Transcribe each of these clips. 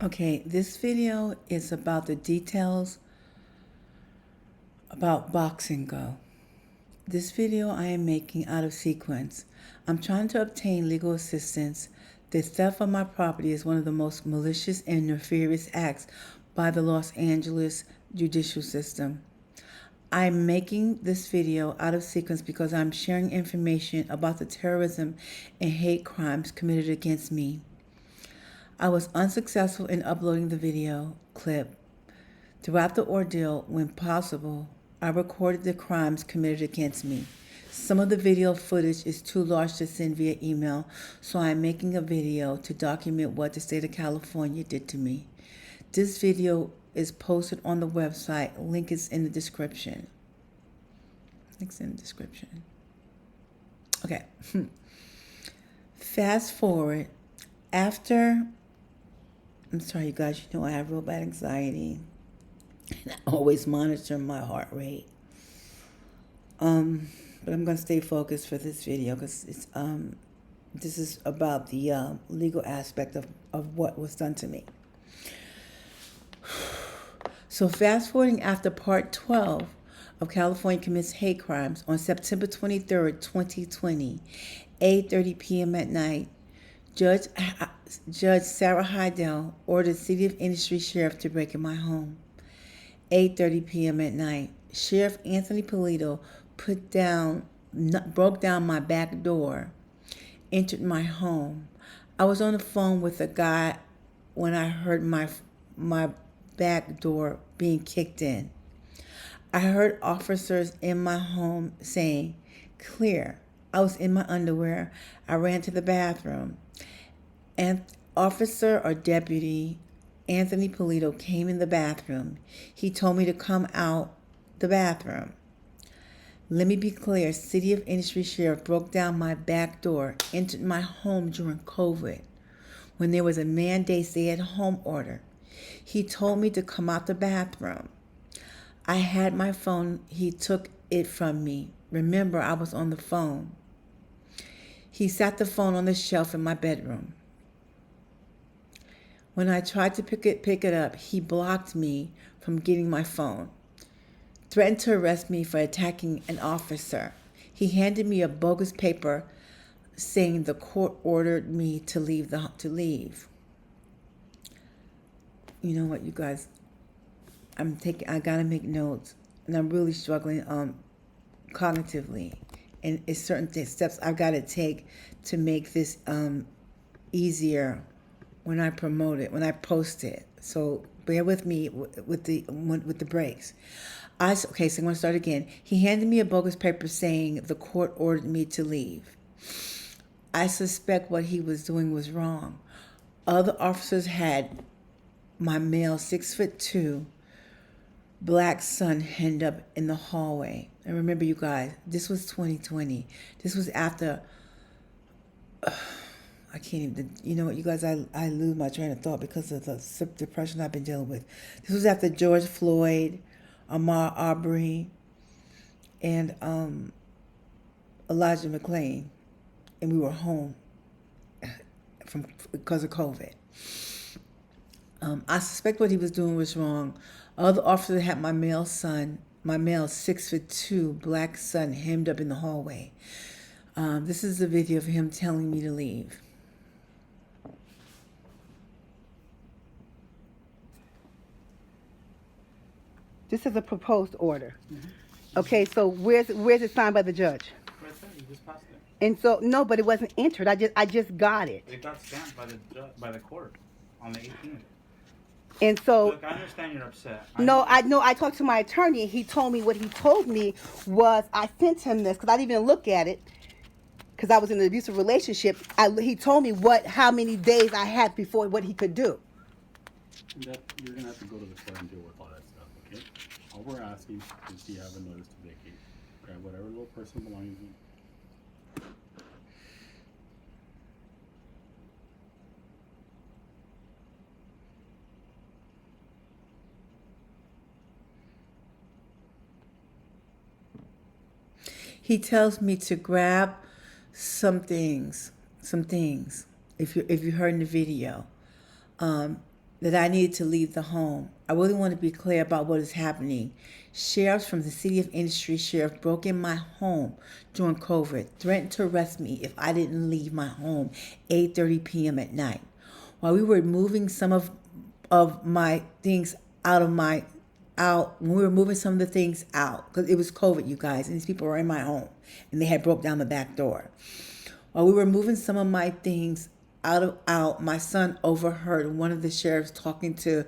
Okay, this video is about the details about Boxing Go. This video I am making out of sequence. I'm trying to obtain legal assistance. The theft of my property is one of the most malicious and nefarious acts by the Los Angeles judicial system. I'm making this video out of sequence because I'm sharing information about the terrorism and hate crimes committed against me. I was unsuccessful in uploading the video clip. Throughout the ordeal, when possible, I recorded the crimes committed against me. Some of the video footage is too large to send via email, so I'm making a video to document what the state of California did to me. This video is posted on the website. Link is in the description. Link's in the description. Okay. Fast forward. I'm sorry, you guys, you know I have real bad anxiety. And I always monitor my heart rate. But I'm going to stay focused for this video because this is about the legal aspect of what was done to me. So fast forwarding after part 12 of California Commits Hate Crimes on September 23rd, 2020, 8:30 p.m. at night, Judge Sarah Heidel ordered City of Industry Sheriff to break in my home. 8:30 p.m. at night, Sheriff Anthony Polito broke down my back door, entered my home. I was on the phone with a guy when I heard my back door being kicked in. I heard officers in my home saying, "Clear." I was in my underwear. I ran to the bathroom. And officer or deputy Anthony Polito came in the bathroom. He told me to come out the bathroom. Let me be clear, City of Industry Sheriff broke down my back door, entered my home during COVID, when there was a mandate stay-at-home order. He told me to come out the bathroom. I had my phone. He took it from me. Remember, I was on the phone. He sat the phone on the shelf in my bedroom. When I tried to pick it up, he blocked me from getting my phone. Threatened to arrest me for attacking an officer. He handed me a bogus paper saying the court ordered me to leave. You know what, you guys? I gotta make notes, and I'm really struggling cognitively, and it's certain steps I've got to take to make this easier when I promote it, when I post it. So bear with me with the breaks. Okay, so I'm going to start again. He handed me a bogus paper saying the court ordered me to leave. I suspect what he was doing was wrong. Other officers had my male 6'2" black son hemmed up in the hallway. And remember, you guys, this was 2020. This was after... I can't even, you know what, you guys, I lose my train of thought because of the depression I've been dealing with. This was after George Floyd, Ahmaud Arbery, and Elijah McClain, and we were home because of COVID. I suspect what he was doing was wrong. Other officers had my male 6'2" black son hemmed up in the hallway. This is a video of him telling me to leave. This is a proposed order. Mm-hmm. Okay, so where's it signed by the judge? Right there, you just passed it. And so no, but it wasn't entered. I just got it. It got stamped by the court on the 18th. And so Look, I understand you're upset. I talked to my attorney. He told me what he told me was I sent him this because I didn't even look at it because I was in an abusive relationship. He told me how many days I had before what he could do. You're gonna have to go to the court and deal with all that stuff, okay? All we're asking is do you have a notice to vacate? Grab whatever little personal belongings you. He tells me to grab some things. If you heard in the video, that I needed to leave the home. I really want to be clear about what is happening. Sheriffs from the City of Industry Sheriff broke in my home during COVID, threatened to arrest me if I didn't leave my home 8:30 p.m. at night. While we were moving some of my things when we were moving some of the things out, because it was COVID, you guys, and these people were in my home, and they had broke down the back door. While we were moving some of my things out, my son overheard one of the sheriffs talking to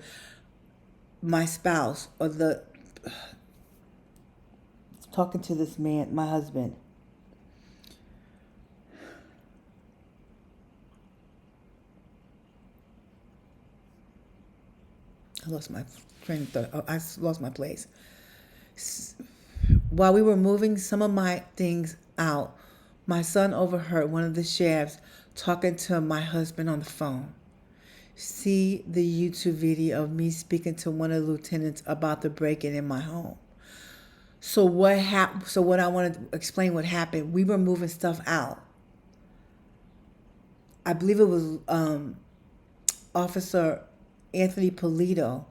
my spouse, talking to this man, my husband. I lost my train of thought. I lost my place. While we were moving some of my things out, my son overheard one of the sheriffs talking to my husband on the phone. See the YouTube video of me speaking to one of the lieutenants about the break-in in my home. So what happened? So what I want to explain what happened. We were moving stuff out. I believe it was Officer Anthony Polito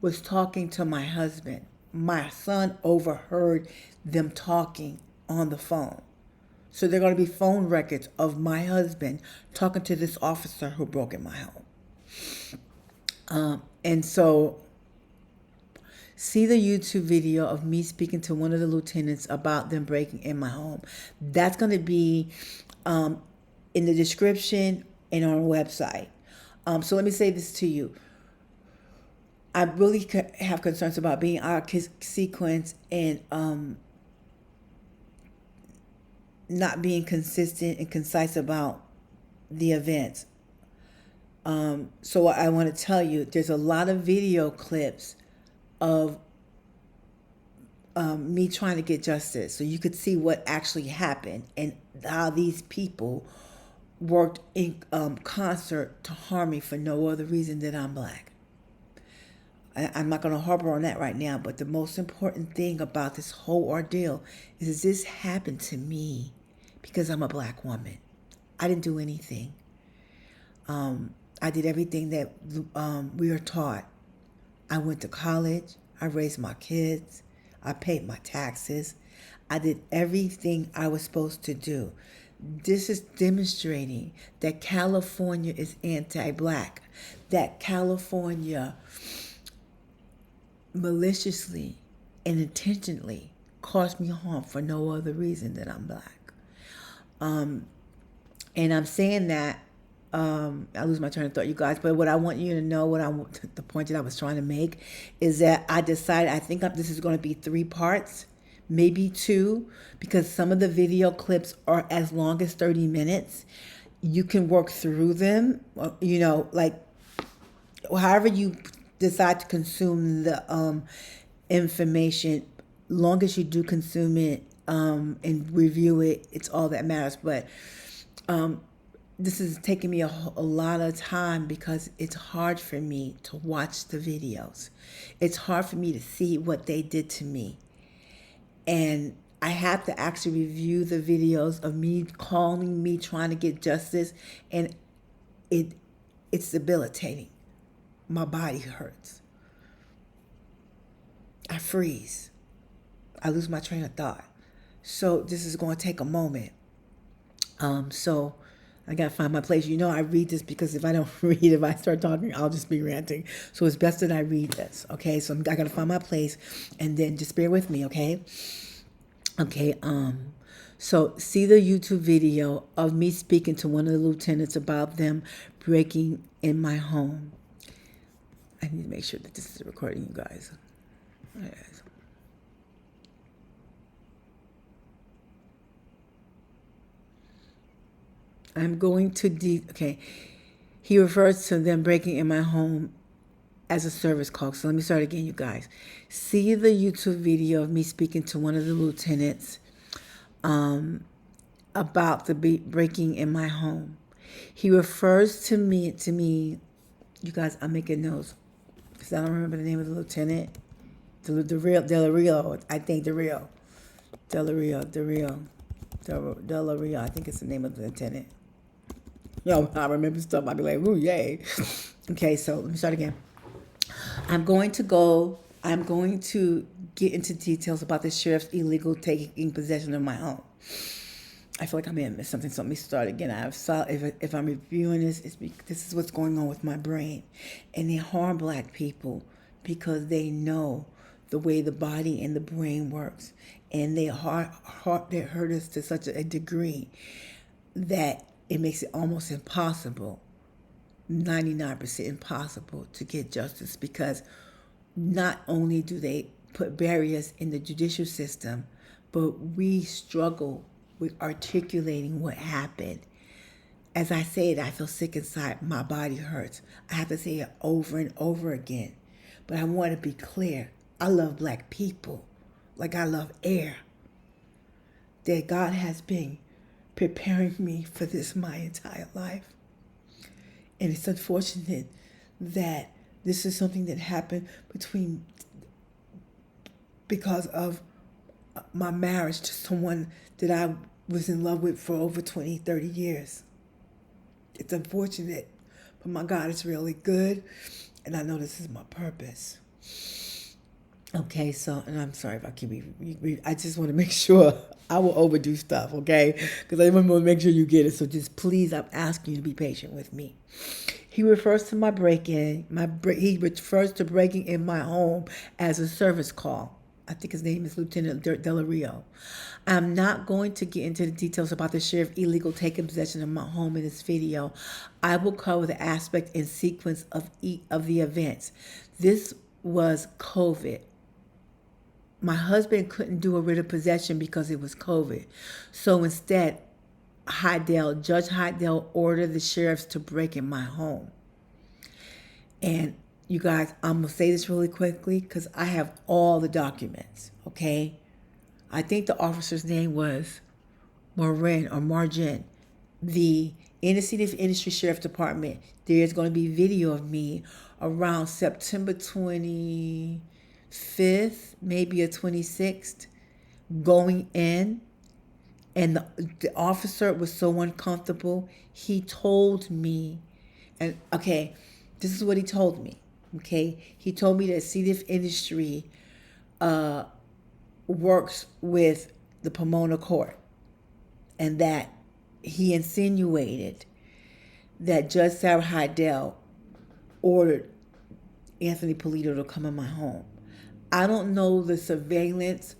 was talking to my husband. My son overheard them talking on the phone. So there are going to be phone records of my husband talking to this officer who broke in my home. And so see the YouTube video of me speaking to one of the lieutenants about them breaking in my home. That's going to be in the description and on our website. So let me say this to you. I really have concerns about being out of sequence and not being consistent and concise about the events. So I want to tell you, there's a lot of video clips of me trying to get justice, so you could see what actually happened and how these people worked in concert to harm me for no other reason than I'm black. I'm not going to harbor on that right now, but the most important thing about this whole ordeal is this happened to me because I'm a black woman. I didn't do anything. I did everything that we are taught. I went to college. I raised my kids. I paid my taxes. I did everything I was supposed to do. This is demonstrating that California is anti-black, that California maliciously and intentionally caused me harm for no other reason than I'm black. And I'm saying that, I lose my train of thought, you guys, but what I want you to know, the point that I was trying to make is that I decided, I think this is going to be 3 parts, maybe 2, because some of the video clips are as long as 30 minutes. You can work through them, like however you decide to consume the information. Long as you do consume it and review it, it's all that matters. But this is taking me a lot of time because it's hard for me to watch the videos. It's hard for me to see what they did to me. And I have to actually review the videos of me calling, me trying to get justice, and it's debilitating. My body hurts. I freeze. I lose my train of thought. So this is going to take a moment. So I got to find my place. I read this because if I don't read, if I start talking, I'll just be ranting. So it's best that I read this, okay? So I got to find my place, and then just bear with me, okay? Okay, so see the YouTube video of me speaking to one of the lieutenants about them breaking in my home. I need to make sure that this is recording, you guys. Yes. I'm going to okay. He refers to them breaking in my home as a service call. So let me start again, you guys. See the YouTube video of me speaking to one of the lieutenants about the breaking in my home. He refers to me, you guys, I'm making notes because I don't remember the name of the lieutenant. Del Rio, I think Del Rio, I think it's the name of the lieutenant. I remember stuff. I'd be like, ooh, yay. Okay, so let me start again. I'm going to get into details about the sheriff's illegal taking possession of my home. I feel like I may have missed something, so let me start again. If I'm reviewing this, this is what's going on with my brain. And they harm black people because they know the way the body and the brain works. And they hurt us to such a degree that it makes it almost impossible, 99% impossible, to get justice, because not only do they put barriers in the judicial system, but we struggle with articulating what happened. As I say it, I feel sick inside. My body hurts. I have to say it over and over again. But I want to be clear. I love black people like I love air. That God has been preparing me for this my entire life. And it's unfortunate that this is something that happened because of my marriage to someone that I was in love with for over 20, 30 years. It's unfortunate, but my God is really good, and I know this is my purpose. Okay, so, and I'm sorry if I keep I just want to make sure I will overdo stuff, okay? Because I want to make sure you get it. So just please, I'm asking you to be patient with me. He refers to my break-in. He refers to breaking in my home as a service call. I think his name is Lieutenant Del Rio. I'm not going to get into the details about the sheriff illegal taking possession of my home in this video. I will cover the aspect and sequence of the events. This was COVID. My husband couldn't do a writ of possession because it was COVID. So instead, Judge Heidel ordered the sheriffs to break in my home. And you guys, I'm going to say this really quickly because I have all the documents, okay? I think the officer's name was Margin. In the City of Industry Sheriff Department, there's going to be video of me around September 25th, maybe a 26th, going in. And the officer was so uncomfortable. He told me, and okay, this is what he told me. Okay, he told me that City of Industry works with the Pomona Court, and that he insinuated that Judge Sarah Heidel ordered Anthony Polito to come in my home. I don't know the surveillance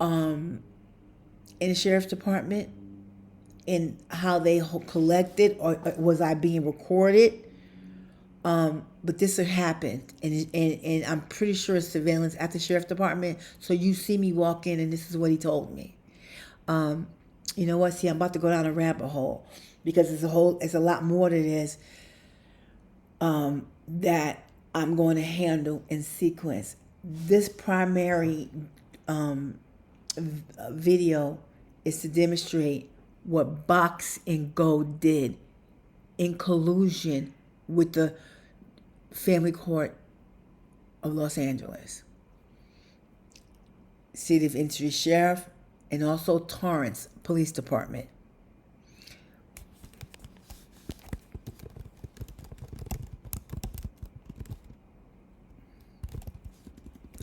in the sheriff's department and how they collected, or was I being recorded? But this had happened, and I'm pretty sure it's surveillance at the sheriff's department. So you see me walk in, and this is what he told me. You know what? See, I'm about to go down a rabbit hole because it's a lot more to this that I'm going to handle in sequence. This primary video is to demonstrate what Box and Go did in collusion with the Family Court of Los Angeles, City of Industry Sheriff, and also Torrance Police Department.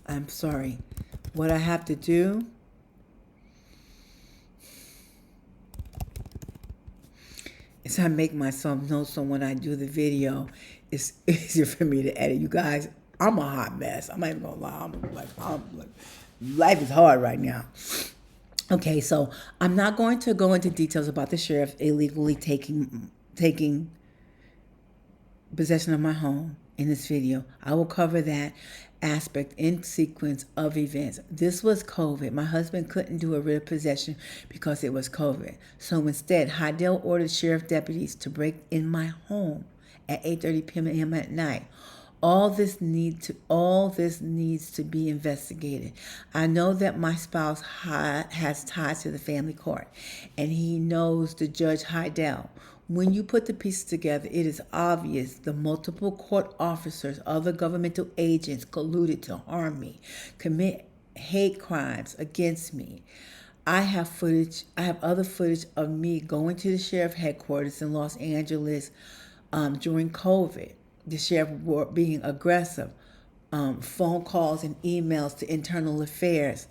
I'm sorry. What I have to do is I make myself notes so when I do the video, it's easier for me to edit. You guys, I'm a hot mess. I'm not even gonna lie. I'm like, life is hard right now. Okay, so I'm not going to go into details about the sheriff illegally taking possession of my home in this video. I will cover that aspect in sequence of events. This was COVID. My husband couldn't do a writ of possession because it was COVID. So instead, Heidel ordered sheriff deputies to break in my home at 8:30 p.m. at night. All this needs to be investigated. I know that my spouse has ties to the family court, and he knows the Judge Heidel. When you put the pieces together, it is obvious the multiple court officers, other governmental agents colluded to harm me, commit hate crimes against me. I have footage. I have other footage of me going to the sheriff headquarters in Los Angeles during COVID. The sheriff were being aggressive. Phone calls and emails to internal affairs.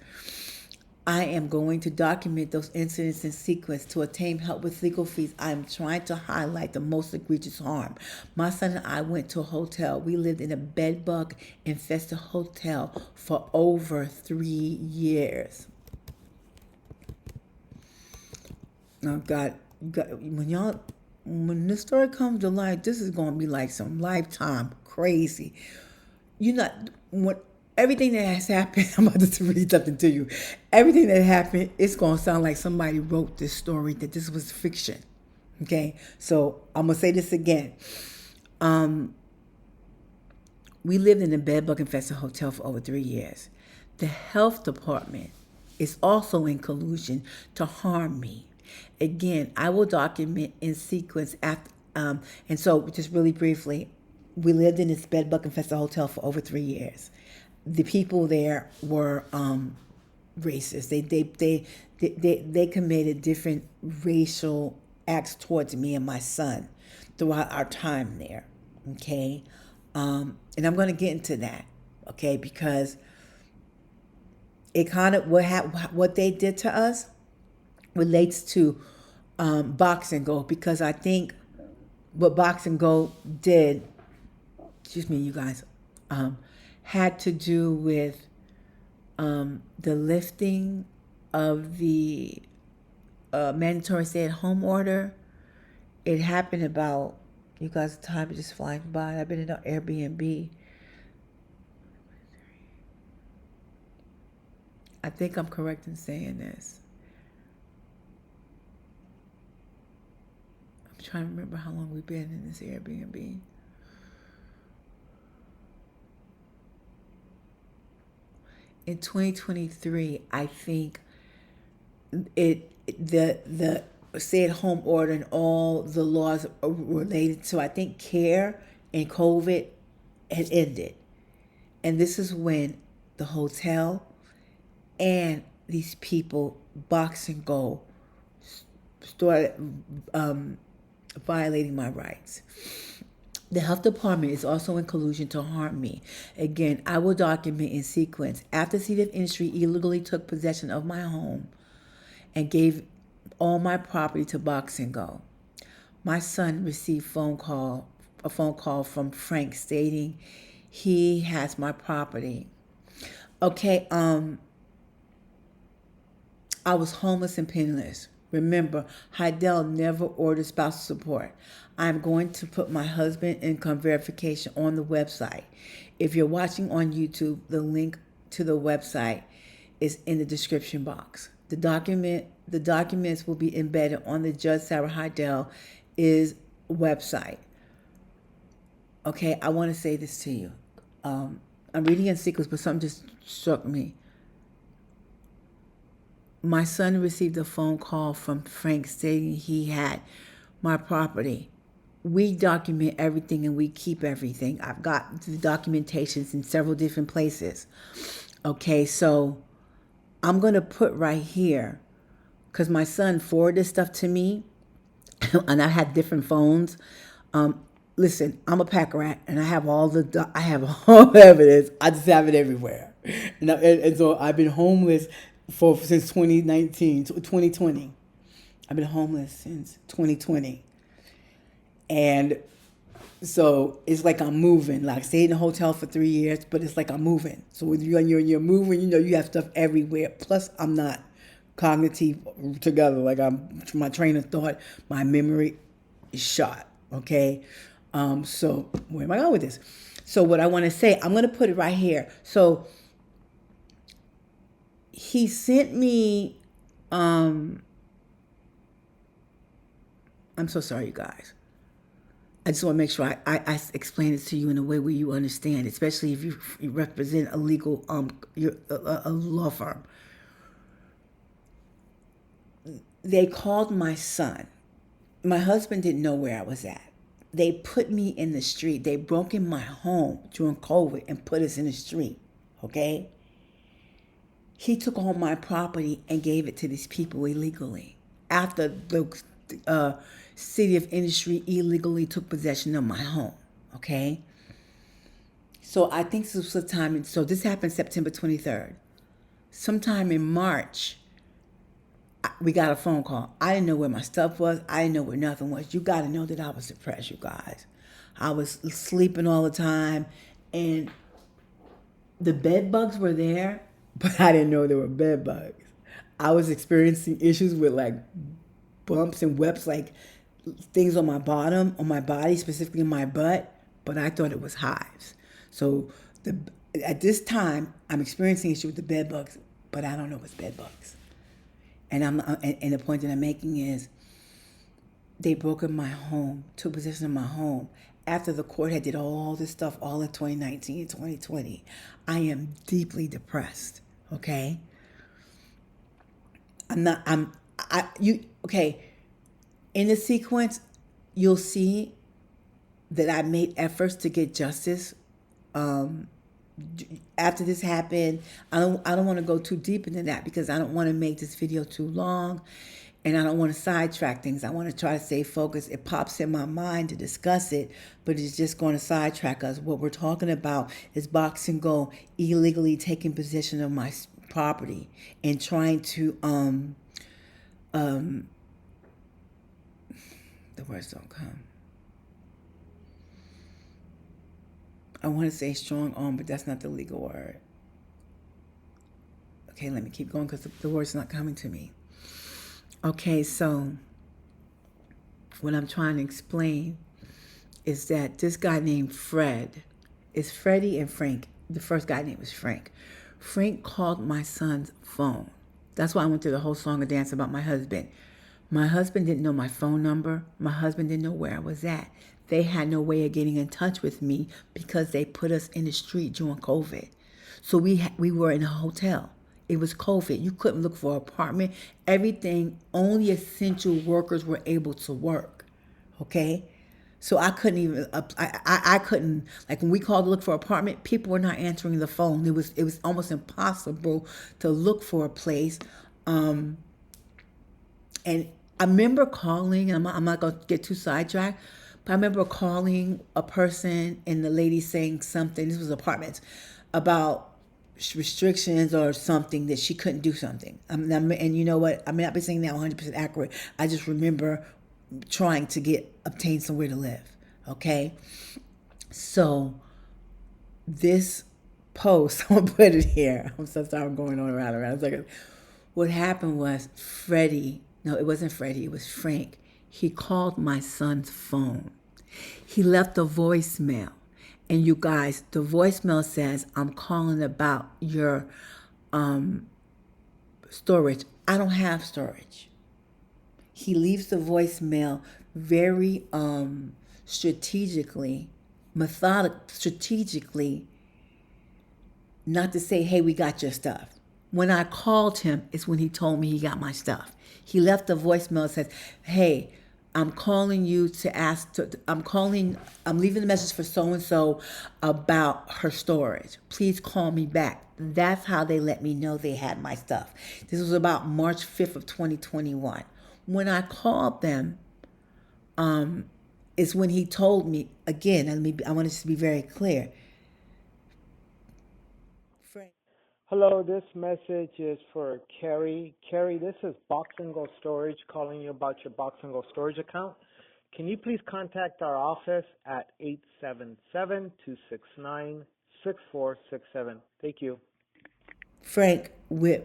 I am going to document those incidents in sequence to attain help with legal fees. I am trying to highlight the most egregious harm. My son and I went to a hotel. We lived in a bedbug infested hotel for over 3 years. Oh God, when this story comes to life, this is going to be like some lifetime crazy. When everything that has happened, I'm about to read something to you. Everything that happened, it's going to sound like somebody wrote this story, that this was fiction. Okay, so I'm going to say this again. We lived in a bedbug infested hotel for over 3 years. The health department is also in collusion to harm me. Again, I will document in sequence after, and so just really briefly, we lived in this bedbug infested hotel for over 3 years. The people there were racist. They committed different racial acts towards me and my son throughout our time there. Okay, and I'm going to get into that. Okay, because it kind of what they did to us relates to Box and Go, because I think what Box and Go did, excuse me, you guys, had to do with the lifting of the mandatory stay-at-home order. It happened about, you guys, time is just flying by. I've been in an Airbnb. I think I'm correct in saying this. I'm trying to remember how long we've been in this Airbnb. In 2023, I think the stay-at-home order and all the laws related to, I think, care and COVID had ended. And this is when the hotel and these people, Box and Go, started violating my rights. The health department is also in collusion to harm me. Again, I will document in sequence. After CDF Industry illegally took possession of my home and gave all my property to Box and Go, my son received a phone call from Frank stating he has my property. Okay, I was homeless and penniless. Remember, Heidel never ordered spousal support. I'm going to put my husband income verification on the website. If you're watching on YouTube, the link to the website is in the description box. The documents will be embedded on the Judge Sarah Heidel website. Okay, I want to say this to you. I'm reading in sequence, but something just struck me. My son received a phone call from Frank stating he had my property. We document everything and we keep everything. I've got the documentations in several different places. Okay, so I'm going to put right here, because my son forwarded this stuff to me, and I had different phones. Listen, I'm a pack rat, and I have all the evidence. I just have it everywhere. And so I've been homeless since 2020. I've been homeless since 2020. And so it's like I'm moving. Like I stayed in a hotel for 3 years, but it's like I'm moving. So when you're moving, you have stuff everywhere. Plus, I'm not cognitive together. Like my train of thought, my memory is shot. Okay. So where am I going with this? So what I want to say, I'm going to put it right here. So he sent me, I'm so sorry, you guys. I just want to make sure I explain it to you in a way where you understand, especially if you represent a legal, a law firm. They called my son. My husband didn't know where I was at. They put me in the street. They broke in my home during COVID and put us in the street, okay? he took all my property and gave it to these people illegally after the city of industry illegally took possession of my home. Okay. So I think this was the time. So this happened September 23rd. Sometime in March, we got a phone call. I didn't know where my stuff was. I didn't know where nothing was. You got to know that I was depressed, you guys. I was sleeping all the time, and the bed bugs were there, but I didn't know there were bed bugs. I was experiencing issues with like bumps and webs, like things on my bottom, on my body, specifically in my butt, but I thought it was hives. So at this time, I'm experiencing issues with the bed bugs, but I don't know it's bed bugs. And the point that I'm making is they broke in my home, took possession of my home after the court had did all this stuff all in 2019 and 2020. I am deeply depressed. Okay. Okay. In the sequence, you'll see that I made efforts to get justice. After this happened, I don't want to go too deep into that because I don't want to make this video too long, and I don't want to sidetrack things. I want to try to stay focused. It pops in my mind to discuss it, but it's just going to sidetrack us. What we're talking about is Box and Go illegally taking possession of my property and trying to the words don't come. I want to say strong arm, but that's not the legal word. Okay, let me keep going because the word's not coming to me. Okay, so what I'm trying to explain is that this guy named Fred is Freddie and Frank. The first guy name was Frank. Frank called my son's phone. That's why I went through the whole song and dance about my husband. My husband didn't know my phone number. My husband didn't know where I was at. They had no way of getting in touch with me because they put us in the street during COVID. So we were in a hotel. It was COVID. You couldn't look for an apartment. Everything, only essential workers were able to work. Okay? So I couldn't even, I couldn't, like when we called to look for an apartment, people were not answering the phone. It was almost impossible to look for a place. And I remember calling, and I'm not going to get too sidetracked, but I remember calling a person and the lady saying something, this was apartments, about restrictions or something that she couldn't do something. And you know what? I may not be saying that 100% accurate. I just remember trying to obtain somewhere to live. Okay? So this post, I'm going to put it here. I'm so sorry I'm going on around. It's like, what happened was it wasn't Freddie, it was Frank. He called my son's phone. He left a voicemail. And you guys, the voicemail says, I'm calling about your storage. I don't have storage. He leaves the voicemail very strategically, not to say, hey, we got your stuff. When I called him, it's when he told me he got my stuff. He left a voicemail that says, hey, I'm calling you to ask, I'm leaving a message for so-and-so about her storage. Please call me back. That's how they let me know they had my stuff. This was about March 5th of 2021. When I called them, is when he told me, again, I want this to be very clear. Hello, this message is for Carrie. Carrie, this is Box and Go Storage calling you about your Box and Go Storage account. Can you please contact our office at 877-269-6467? Thank you. Frank with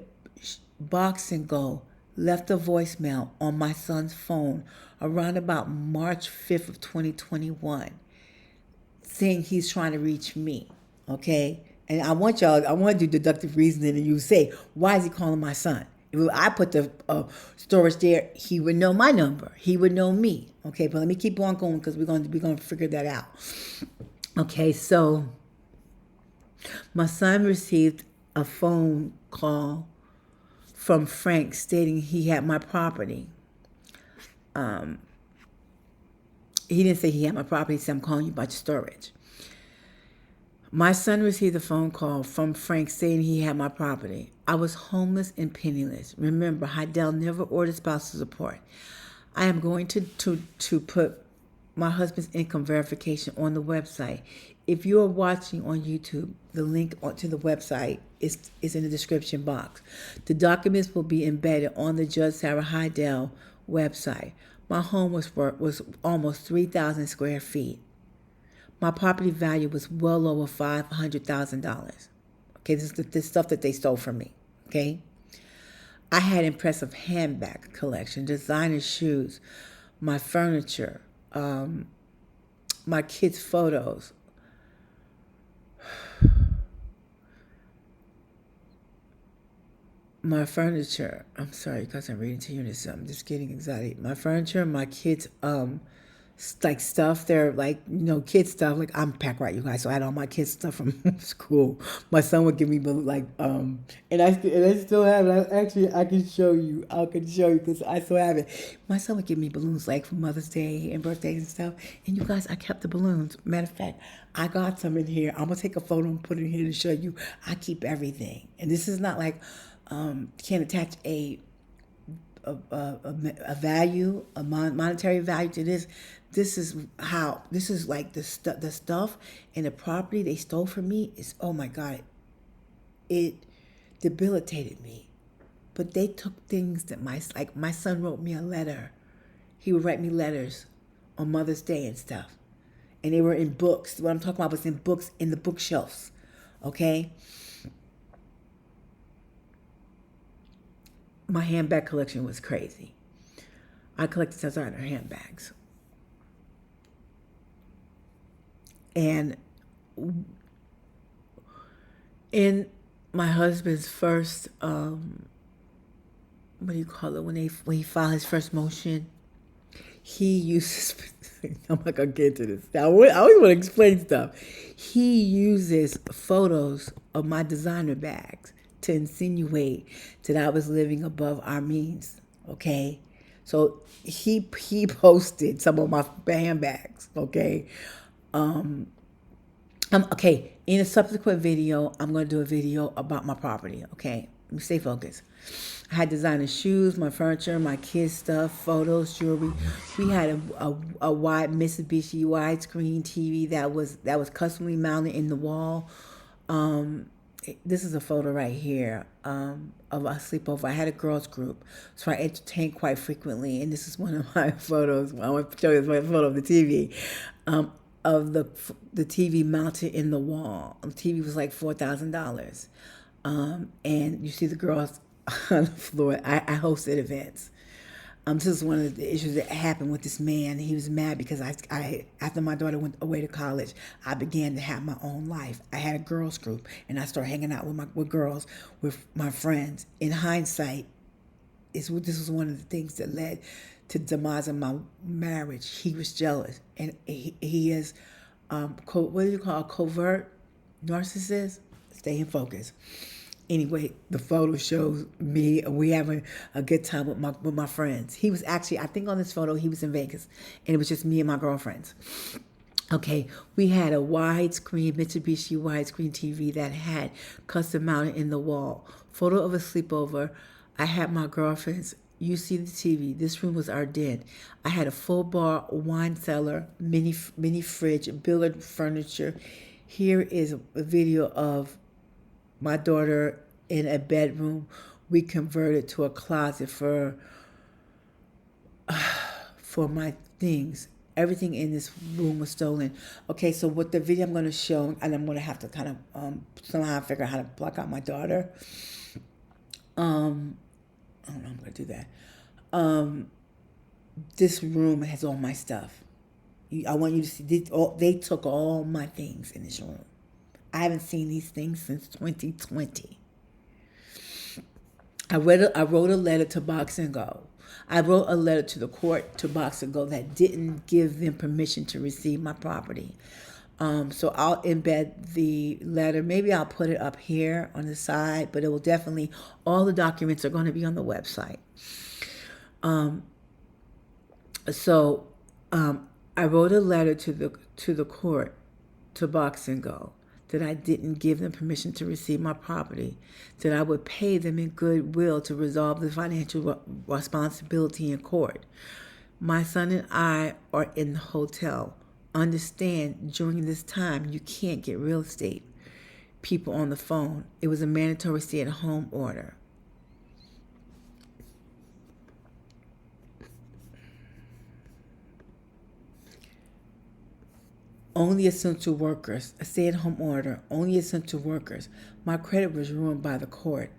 Box and Go left a voicemail on my son's phone around about March 5th of 2021 saying he's trying to reach me, okay? And I want to do deductive reasoning, and you say, why is he calling my son? If I put the storage there, he would know my number. He would know me. Okay, but let me keep on going because we're going to figure that out. Okay, so my son received a phone call from Frank stating he had my property. He didn't say he had my property. He said, I'm calling you about your storage. My son received a phone call from Frank saying he had my property. I was homeless and penniless. Remember, Heidel never ordered spousal support. I am going to put my husband's income verification on the website. If you are watching on YouTube, the link to the website is in the description box. The documents will be embedded on the Judge Sarah Heidel website. My home was almost 3,000 square feet. My property value was well over $500,000. Okay, this is the stuff that they stole from me. Okay, I had impressive handbag collection, designer shoes, my furniture, my kids' photos. My furniture. I'm sorry, because I'm reading to you this. I'm just getting excited. My furniture, my kids, like stuff. They're like, kids stuff. Like I'm packed right, you guys. So I had all my kids stuff from school. My son would give me and I still have it. I can show you. I can show you because I still have it. My son would give me balloons like for Mother's Day and birthdays and stuff. And you guys, I kept the balloons. Matter of fact, I got some in here. I'm gonna take a photo and put it in here to show you. I keep everything, and this is not like. Can't attach a value, a monetary value to this. This is like the stuff and the property they stole from me is, oh my God, it debilitated me. But they took things that my son wrote me a letter. He would write me letters on Mother's Day and stuff. And they were in books. What I'm talking about was in books in the bookshelves. Okay? My handbag collection was crazy. I collected designer handbags. And in my husband's first, what do you call it, when he filed his first motion, he uses, I'm not going to get into this. I always want to explain stuff. He uses photos of my designer bags to insinuate that I was living above our means, okay? So he posted some of my handbags, okay? Okay, in a subsequent video, I'm going to do a video about my property, okay? Let me stay focused. I had designer shoes, my furniture, my kids' stuff, photos, jewelry. We had a wide Mitsubishi widescreen TV that was customly mounted in the wall. This is a photo right here of a sleepover. I had a girls group, so I entertained quite frequently. And this is one of my photos. I want to show you this photo of the TV, of the TV mounted in the wall. The TV was like $4,000, and you see the girls on the floor. I hosted events. This is one of the issues that happened with this man. He was mad because I after my daughter went away to college, I began to have my own life. I had a girls group, and I started hanging out with girls, with my friends. In hindsight, this was one of the things that led to the demise of my marriage. He was jealous, and he is, what do you call a covert narcissist? Stay in focus. Anyway, the photo shows me, we having a good time with my friends. He was actually, I think on this photo, he was in Vegas, and it was just me and my girlfriends. Okay, we had a widescreen, Mitsubishi widescreen TV that had custom mounted in the wall. Photo of a sleepover. I had my girlfriends. You see the TV. This room was our den. I had a full bar, wine cellar, mini fridge, billiard furniture. Here is a video of my daughter in a bedroom. We converted to a closet for my things. Everything in this room was stolen. Okay, so what the video I'm going to show, and I'm going to have to kind of somehow figure out how to block out my daughter. I don't know, I'm going to do that. This room has all my stuff. I want you to see, they took all my things in this room. I haven't seen these things since 2020. I wrote a letter to Box and Go. I wrote a letter to the court to Box and Go that didn't give them permission to receive my property. So I'll embed the letter. Maybe I'll put it up here on the side, but it will definitely, all the documents are going to be on the website. I wrote a letter to the court, to Box and Go, that I didn't give them permission to receive my property, that I would pay them in goodwill to resolve the financial responsibility in court. My son and I are in the hotel. Understand, during this time, you can't get real estate people on the phone. It was a mandatory stay-at-home order. Only essential workers, a stay-at-home order, only essential workers. My credit was ruined by the court.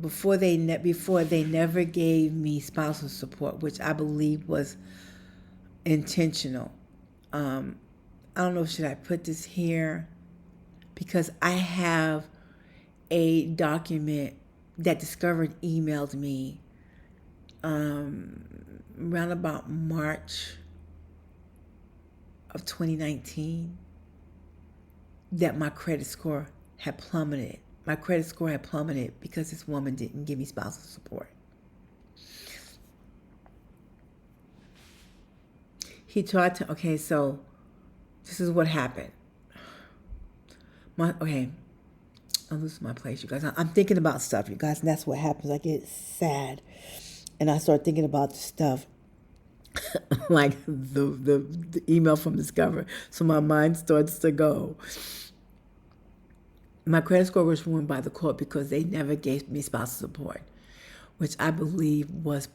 Before they never gave me spousal support, which I believe was intentional. I don't know, should I put this here? Because I have a document that Discovered emailed me around about March of 2019 that my credit score had plummeted. My credit score had plummeted because this woman didn't give me spousal support. He tried to, okay, so this is what happened. I'm losing my place, you guys. I'm thinking about stuff, you guys, and that's what happens. I get sad and I start thinking about the stuff like the email from Discover. So my mind starts to go. My credit score was ruined by the court because they never gave me spousal support, which I believe was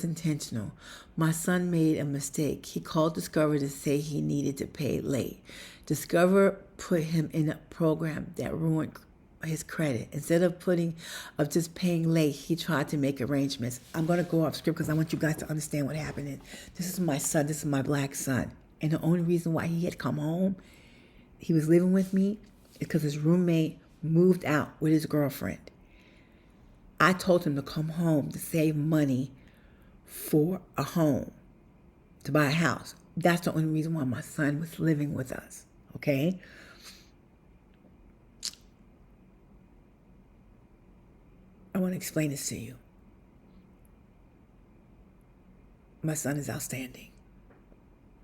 intentional. My son made a mistake. He called Discover to say he needed to pay late. Discover put him in a program that ruined his credit. Instead of just paying late, he tried to make arrangements. I'm going to go off script because I want you guys to understand what happened. This is my son. This is my black son. And the only reason why he had come home, he was living with me, is because his roommate moved out with his girlfriend. I told him to come home to save money for a home, to buy a house. That's the only reason why my son was living with us, okay? I want to explain this to you. My son is outstanding.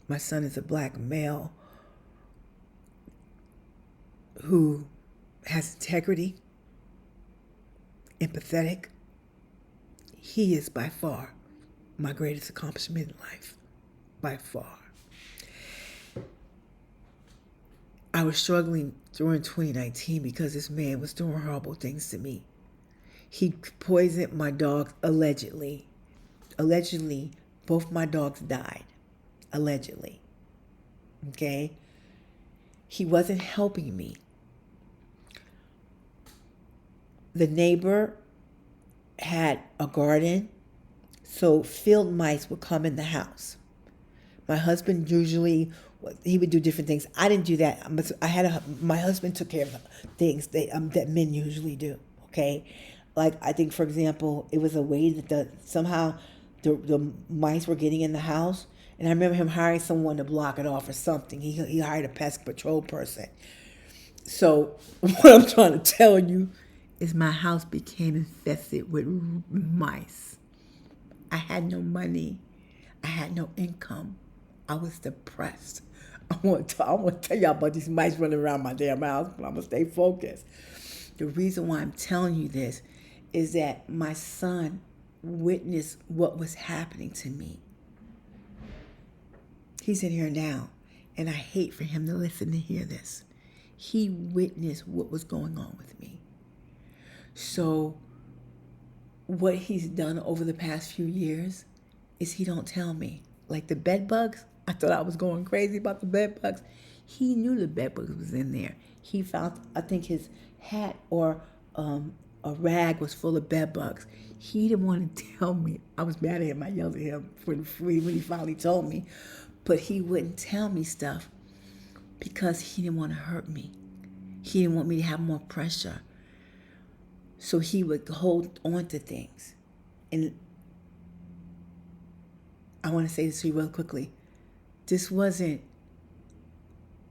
My son is a black male who has integrity, empathetic. He is by far my greatest accomplishment in life, by far. I was struggling during 2019 because this man was doing horrible things to me. He poisoned my dogs, allegedly. Allegedly, both my dogs died. Allegedly. Okay? He wasn't helping me. The neighbor had a garden, so field mice would come in the house. My husband usually, he would do different things. I didn't do that. My husband took care of things that men usually do. Okay, like I think, for example, it was a way that somehow the mice were getting in the house, and I remember him hiring someone to block it off or something. He hired a pest control person. So what I'm trying to tell you is my house became infested with mice. I had no money. I had no income. I was depressed. I want to tell y'all about these mice running around my damn house, but I'm going to stay focused. The reason why I'm telling you this is that my son witnessed what was happening to me. He's in here now, and I hate for him to listen to hear this. He witnessed what was going on with me. So what he's done over the past few years is he don't tell me. Like the bed bugs, I thought I was going crazy about the bed bugs. He knew the bed bugs was in there. He found, I think his hat or a rag was full of bed bugs. He didn't want to tell me. I was mad at him. I yelled at him when he finally told me. But he wouldn't tell me stuff because he didn't want to hurt me. He didn't want me to have more pressure. So he would hold on to things. And I want to say this to you real quickly. This wasn't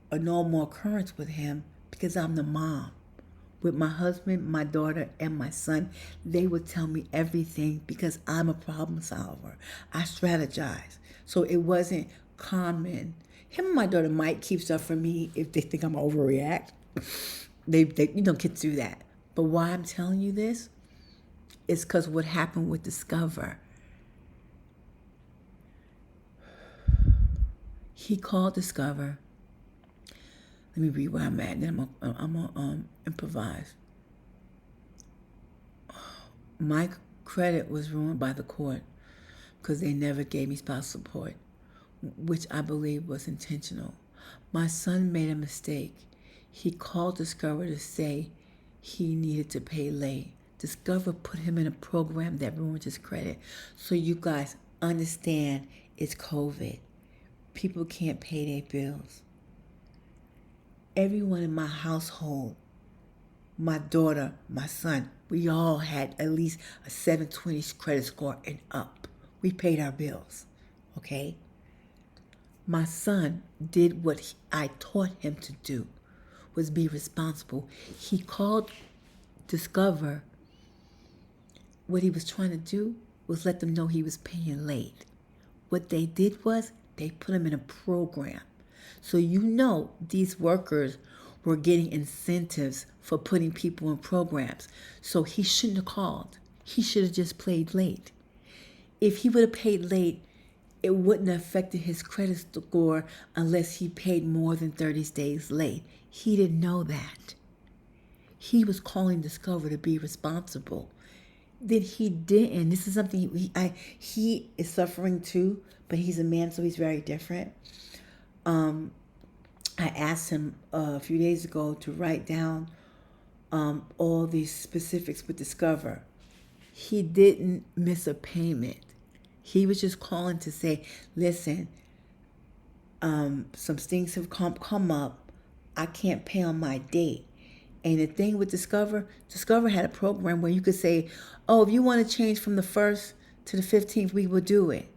a normal occurrence with him because I'm the mom. With my husband, my daughter, and my son, they would tell me everything because I'm a problem solver. I strategize. So it wasn't common Him and my daughter might keep stuff from me if they think I'm overreact. They kids do that. But why I'm telling you this is because what happened with Discover. He called Discover. Let me read where I'm at, then I'm gonna improvise. My credit was ruined by the court because they never gave me spousal support, which I believe was intentional. My son made a mistake. He called Discover to say he needed to pay late. Discover put him in a program that ruined his credit. So you guys understand it's COVID. People can't pay their bills. Everyone in my household, my daughter, my son, we all had at least a 720 credit score and up. We paid our bills, okay? My son did what I taught him to do, was be responsible. He called Discover. What he was trying to do was let them know he was paying late. What they did was they put him in a program. So these workers were getting incentives for putting people in programs. So he shouldn't have called. He should have just played late. If he would have paid late, it wouldn't have affected his credit score unless he paid more than 30 days late. He didn't know that. He was calling Discover to be responsible. Then he didn't. This is something he is suffering too, but he's a man, so he's very different. I asked him a few days ago to write down all these specifics with Discover. He didn't miss a payment. He was just calling to say, listen, some things have come up. I can't pay on my date. And the thing with Discover had a program where you could say, oh, if you want to change from the 1st to the 15th, we will do it.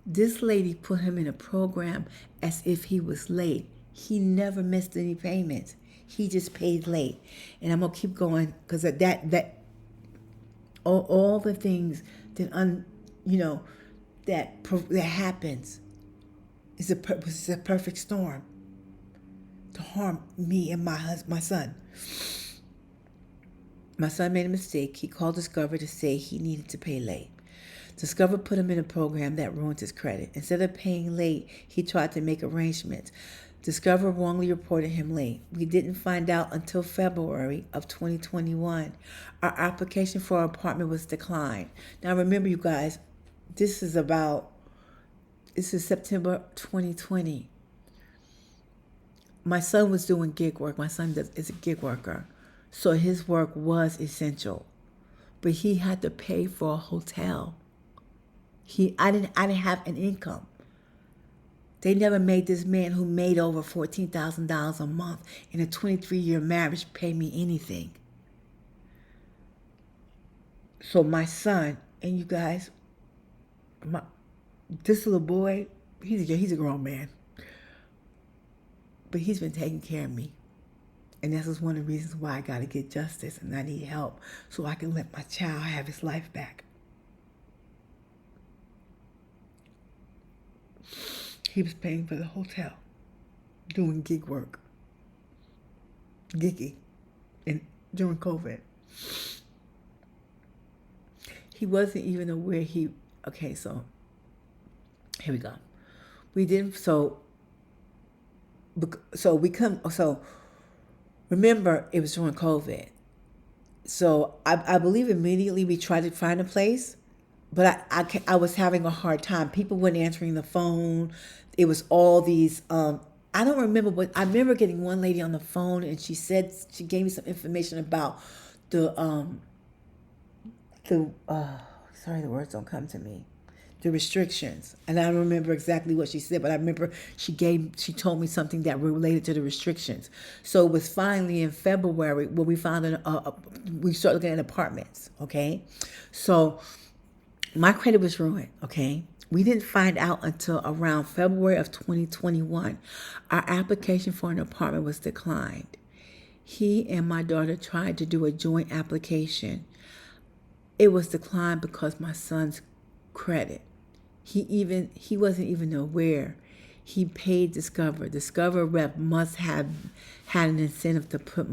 This lady put him in a program as if he was late. He never missed any payments. He just paid late. And I'm going to keep going because all the things that, that happens is a perfect storm to harm me and my son. My son made a mistake. He called Discover to say he needed to pay late. Discover put him in a program that ruined his credit. Instead of paying late, he tried to make arrangements. Discover wrongly reported him late. We didn't find out until February of 2021. Our application for our apartment was declined. Now remember, you guys, this is September 2020. My son was doing gig work. My son is a gig worker. So his work was essential. But he had to pay for a hotel. I didn't have an income. They never made this man who made over $14,000 a month in a 23-year marriage pay me anything. So my son, and you guys, this little boy, he's a grown man. But he's been taking care of me. And this is one of the reasons why I got to get justice and I need help so I can let my child have his life back. He was paying for the hotel, doing gig work, giggy, and during COVID. He wasn't even aware okay, so here we go. Remember, it was during COVID. So I believe immediately we tried to find a place, but I was having a hard time. People weren't answering the phone. It was all these, I don't remember, but I remember getting one lady on the phone and she said, she gave me some information about sorry, the words don't come to me. The restrictions. And I don't remember exactly what she said, but I remember she told me something that related to the restrictions. So it was finally in February where we found we started looking at apartments, okay? So my credit was ruined, okay? We didn't find out until around February of 2021. Our application for an apartment was declined. He and my daughter tried to do a joint application. It was declined because my son's credit. He wasn't even aware. He paid Discover. Discover rep must have had an incentive to put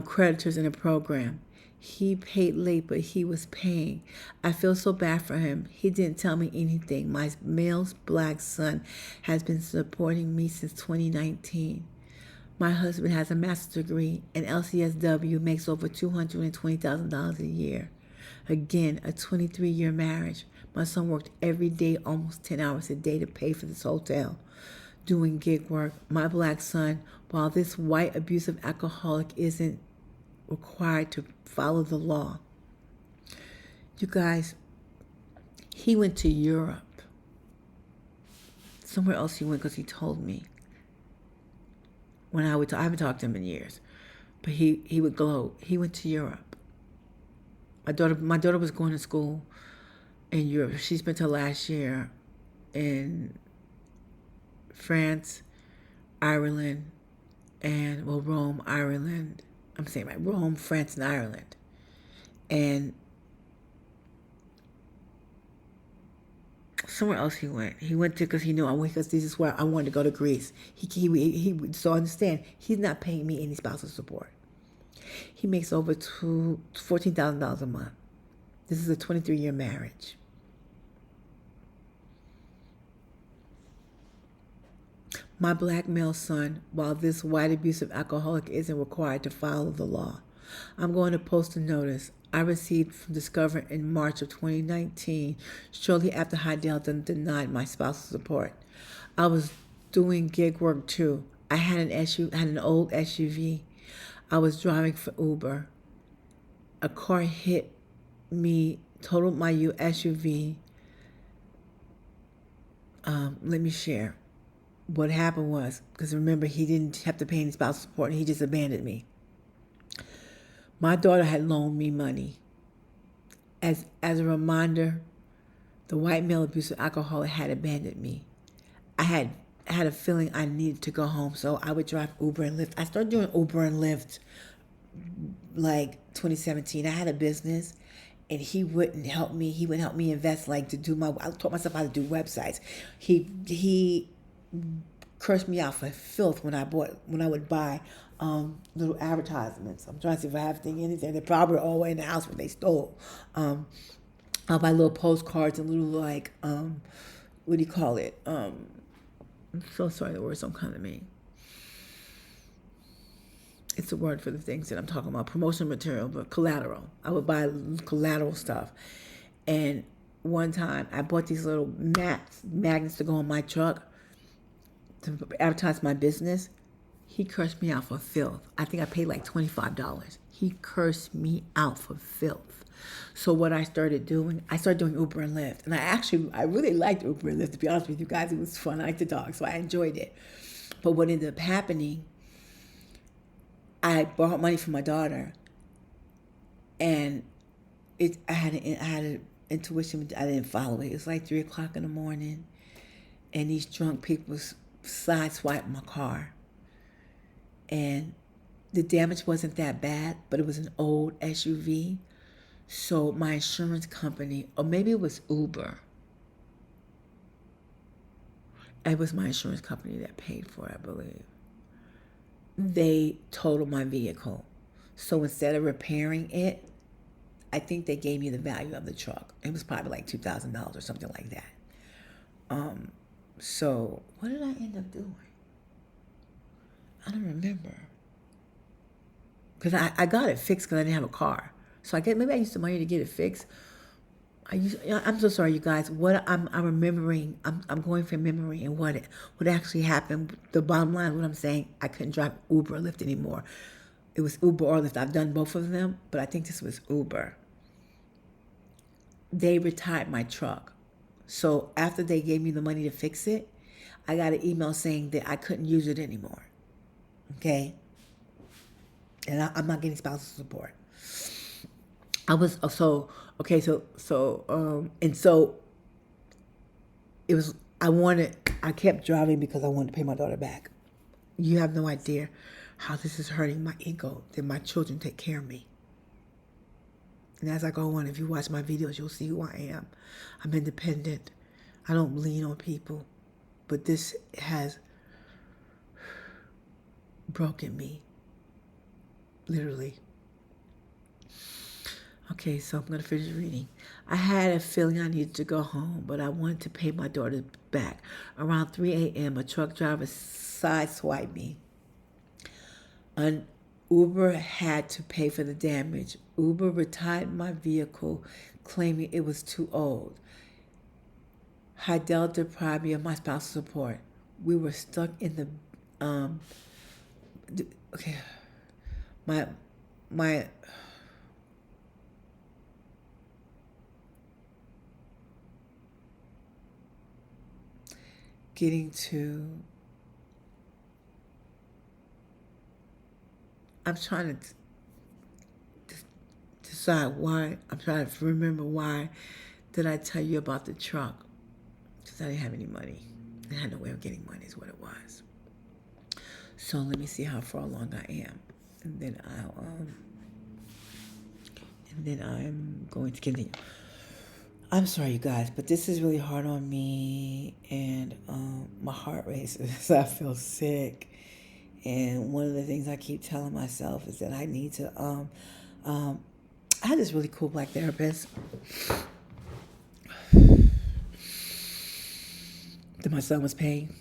creditors in the program. He paid late, but he was paying. I feel so bad for him. He didn't tell me anything. My male black son has been supporting me since 2019. My husband has a master's degree, and LCSW makes over $220,000 a year. Again, a 23-year marriage. My son worked every day, almost 10 hours a day to pay for this hotel, doing gig work. My black son, while this white abusive alcoholic isn't required to follow the law. You guys, he went to Europe. Somewhere else he went because he told me. When I haven't talked to him in years, but he would gloat. He went to Europe. My daughter was going to school in Europe. She spent her last year in France, Ireland, and Rome, Ireland. I'm saying right, Rome, France, and Ireland. And somewhere else he went. He went to because he knew I went because this is where I wanted to go to Greece. He so understand he's not paying me any spousal support. He makes over $14,000 a month. This is a 23-year marriage. My black male son, while this white abusive alcoholic isn't required to follow the law, I'm going to post a notice I received from Discover in March of 2019, shortly after Heidel denied my spousal support. I was doing gig work too. I had an old SUV. I was driving for Uber. A car hit me, totaled my SUV. Let me share. What happened was, because remember, he didn't have to pay any spousal support, and he just abandoned me. My daughter had loaned me money. As a reminder, the white male abusive alcoholic had abandoned me. I had a feeling I needed to go home, so I would drive Uber and Lyft. I started doing Uber and Lyft like 2017. I had a business, and he wouldn't help me. He would help me invest, like I taught myself how to do websites. He cursed me out for filth when I would buy little advertisements. I'm trying to see if I have anything. They're probably all in the house when they stole. I'll buy little postcards and little what do you call it? I'm so sorry, the words don't come to me. It's a word for the things that I'm talking about. Promotional material, but collateral. I would buy collateral stuff. And one time I bought these little magnets to go on my truck to advertise my business. He cursed me out for filth. I think I paid like $25. He cursed me out for filth. So what I started doing Uber and Lyft. And I really liked Uber and Lyft, to be honest with you guys. It was fun. I like to talk, so I enjoyed it. But what ended up happening, I borrowed money from my daughter, and I had an intuition. I didn't follow it. It was like 3 o'clock in the morning, and these drunk people sideswiped my car. And the damage wasn't that bad, but it was an old SUV. So my insurance company, or maybe it was Uber. It was my insurance company that paid for it, I believe. They totaled my vehicle. So instead of repairing it, I think they gave me the value of the truck. It was probably like $2,000 or something like that. So what did I end up doing? I don't remember. Because I got it fixed because I didn't have a car. So maybe I used the money to get it fixed. I'm so sorry, you guys. What I'm remembering, I'm going from memory and what actually happened. The bottom line, what I'm saying, I couldn't drive Uber or Lyft anymore. It was Uber or Lyft. I've done both of them, but I think this was Uber. They retired my truck. So after they gave me the money to fix it, I got an email saying that I couldn't use it anymore. Okay? And I'm not getting spousal support. And so it was, I kept driving because I wanted to pay my daughter back. You have no idea how this is hurting my ego, that my children take care of me. And as I go on, if you watch my videos, you'll see who I am. I'm independent. I don't lean on people, but this has broken me, literally. Okay, so I'm going to finish reading. I had a feeling I needed to go home, but I wanted to pay my daughter back. Around 3 a.m., a truck driver sideswiped me. An Uber had to pay for the damage. Uber retired my vehicle, claiming it was too old. Heidel deprived me of my spousal support. We were stuck in the okay. My getting to I'm trying to decide why. I'm trying to remember why did I tell you about the truck? Because I didn't have any money. I had no way of getting money is what it was. So let me see how far along I am. And then I'm going to continue. I'm sorry, you guys, but this is really hard on me, and my heart races. I feel sick. And one of the things I keep telling myself is that I need to, I had this really cool black therapist that my son was paying.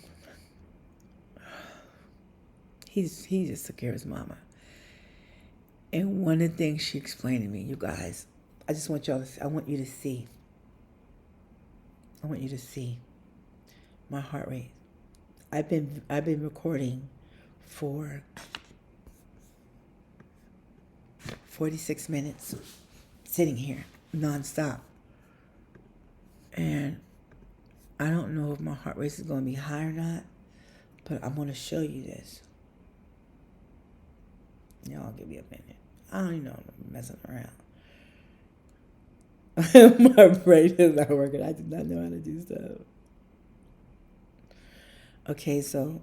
He just took care of his mama. And one of the things she explained to me, you guys, I want you to see. I want you to see my heart rate. I've been recording for 46 minutes, sitting here nonstop. And I don't know if my heart rate is going to be high or not, but I'm going to show you this. Y'all give me a minute. I don't even know I'm messing around. My brain is not working. I do not know how to do stuff. Okay, so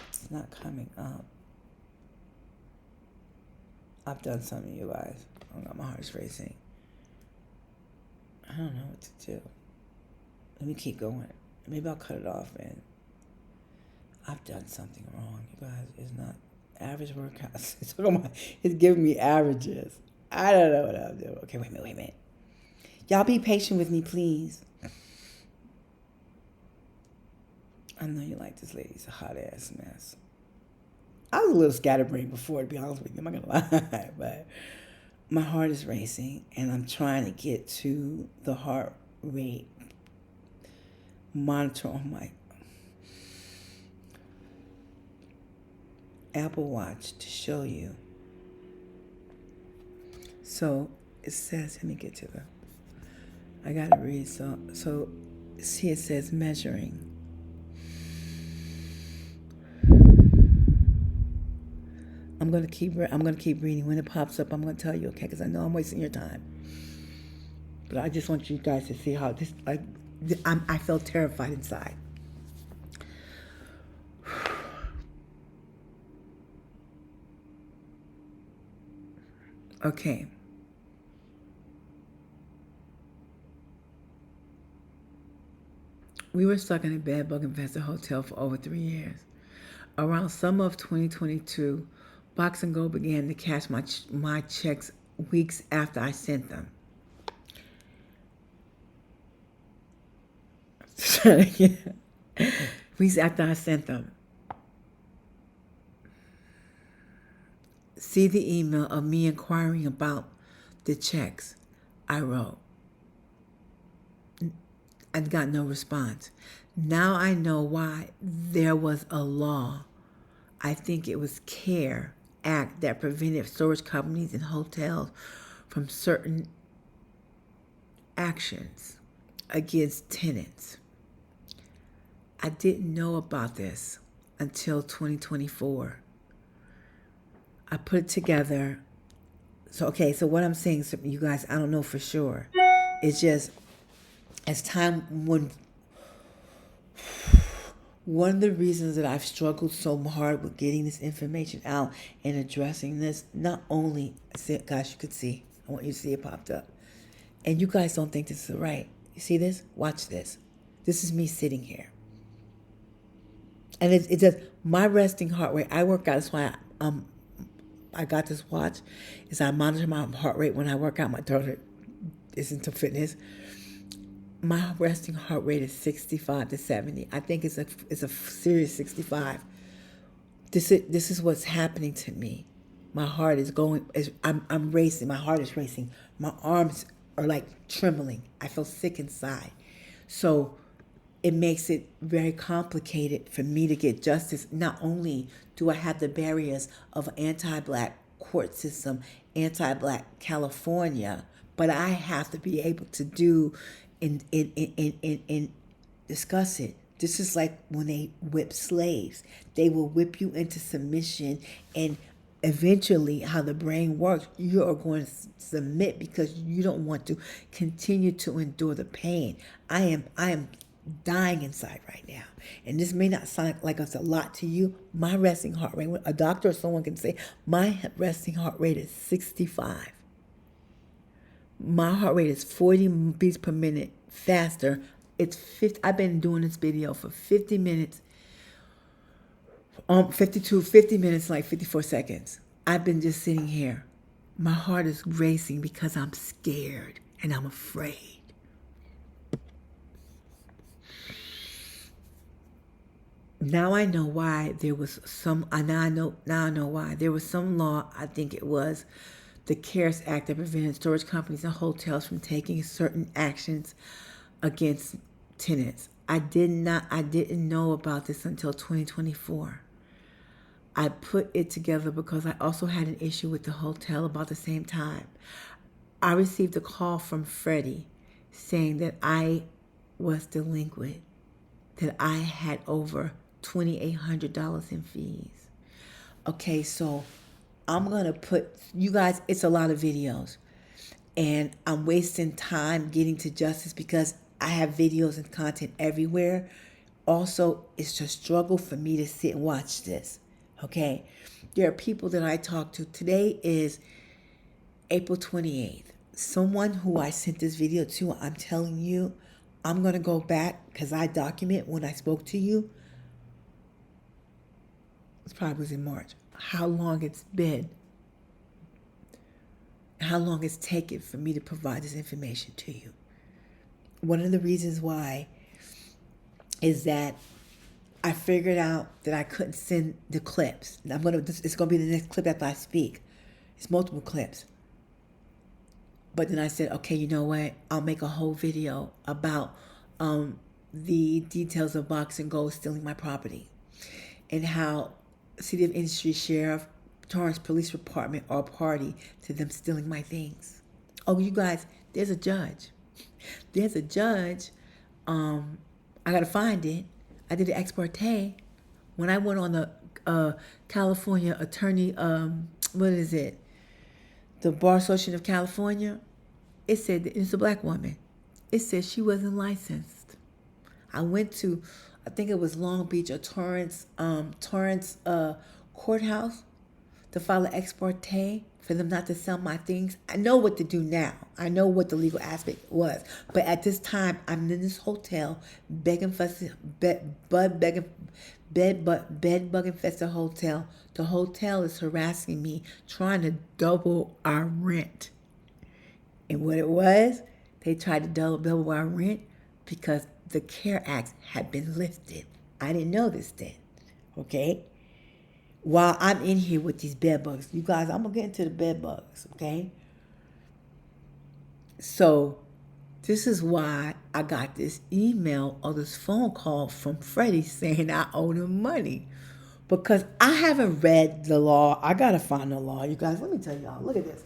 it's not coming up. I've done something, you guys. Oh God, my heart's racing. I don't know what to do. Let me keep going. Maybe I'll cut it off, and I've done something wrong, you guys. It's not average workouts. It's giving me averages. I don't know what I'm doing. Okay, wait a minute. Y'all be patient with me, please. I know you like this lady's a hot ass mess. I was a little scatterbrained before, to be honest with you. I'm not gonna lie, but my heart is racing, and I'm trying to get to the heart rate monitor on my Apple Watch to show you. So it says, let me get to I gotta read. So see, it says measuring. I'm gonna keep reading. When it pops up, I'm gonna tell you, okay? Because I know I'm wasting your time. But I just want you guys to see how this. I felt terrified inside. Okay. We were stuck in a bed bug infested hotel for over 3 years. Around summer of 2022, Box and Go began to cash my checks weeks after I sent them. Weeks after I sent them. See the email of me inquiring about the checks. I wrote. I got no response. Now I know why there was a law. I think it was CARE Act that prevented storage companies and hotels from certain actions against tenants. I didn't know about this until 2024. I put it together. So what I'm saying, so you guys, I don't know for sure. It's just, as time when one of the reasons that I've struggled so hard with getting this information out and addressing this, not only, gosh, you could see, I want you to see it popped up. And you guys don't think this is right. You see this? Watch this. This is me sitting here. And it says my resting heart rate. I work out. That's why I got this watch. Is I monitor my heart rate when I work out. My daughter is into fitness. My resting heart rate is 65 to 70. I think it's a serious 65. This is what's happening to me. My heart is going. I'm racing. My heart is racing. My arms are like trembling. I feel sick inside. So it makes it very complicated for me to get justice. Not only do I have the barriers of anti-black court system, anti-black California, but I have to be able to do and discuss it. This is like when they whip slaves. They will whip you into submission, and eventually how the brain works, you are going to submit because you don't want to continue to endure the pain. I am dying inside right now. And this may not sound like it's a lot to you. My resting heart rate, a doctor or someone can say, my resting heart rate is 65. My heart rate is 40 beats per minute faster. It's 50. I've been doing this video for 50 minutes. 50 minutes, like 54 seconds. I've been just sitting here. My heart is racing because I'm scared and I'm afraid. Now I know why there was some. Now I know why there was some law. I think it was the CARES Act that prevented storage companies and hotels from taking certain actions against tenants. I didn't know about this until 2024. I put it together because I also had an issue with the hotel about the same time. I received a call from Freddie saying that I was delinquent, that I had over $2,800 in fees. Okay, so I'm going to put, you guys, it's a lot of videos. And I'm wasting time getting to justice because I have videos and content everywhere. Also, it's a struggle for me to sit and watch this. Okay? There are people that I talk to. Today is April 28th. Someone who I sent this video to, I'm telling you, I'm going to go back because I document when I spoke to you. It probably was in March. How long it's been. How long it's taken for me to provide this information to you. One of the reasons why is that I figured out that I couldn't send the clips. It's gonna be the next clip after I speak. It's multiple clips. But then I said, okay, you know what? I'll make a whole video about the details of Box and Gold stealing my property and how City of Industry Sheriff, Torrance Police Department are a party to them stealing my things. Oh, you guys, there's a judge. There's a judge. I gotta find it. I did the ex parte when I went on the California attorney. What is it? The Bar Association of California. It said that it's a black woman. It said she wasn't licensed. I went to, I think it was Long Beach or Torrance courthouse to file an ex parte for them not to sell my things. I know what to do now. I know what the legal aspect was. But at this time, I'm in this hotel, bed bug infested hotel. The hotel is harassing me, trying to double our rent. And what it was, they tried to double our rent because the CARE Act had been lifted. I didn't know this then, okay? While I'm in here with these bed bugs. You guys, I'm going to get into the bed bugs, okay? So this is why I got this email or this phone call from Freddie saying I owe him money. Because I haven't read the law. I got to find the law. You guys, let me tell y'all, look at this.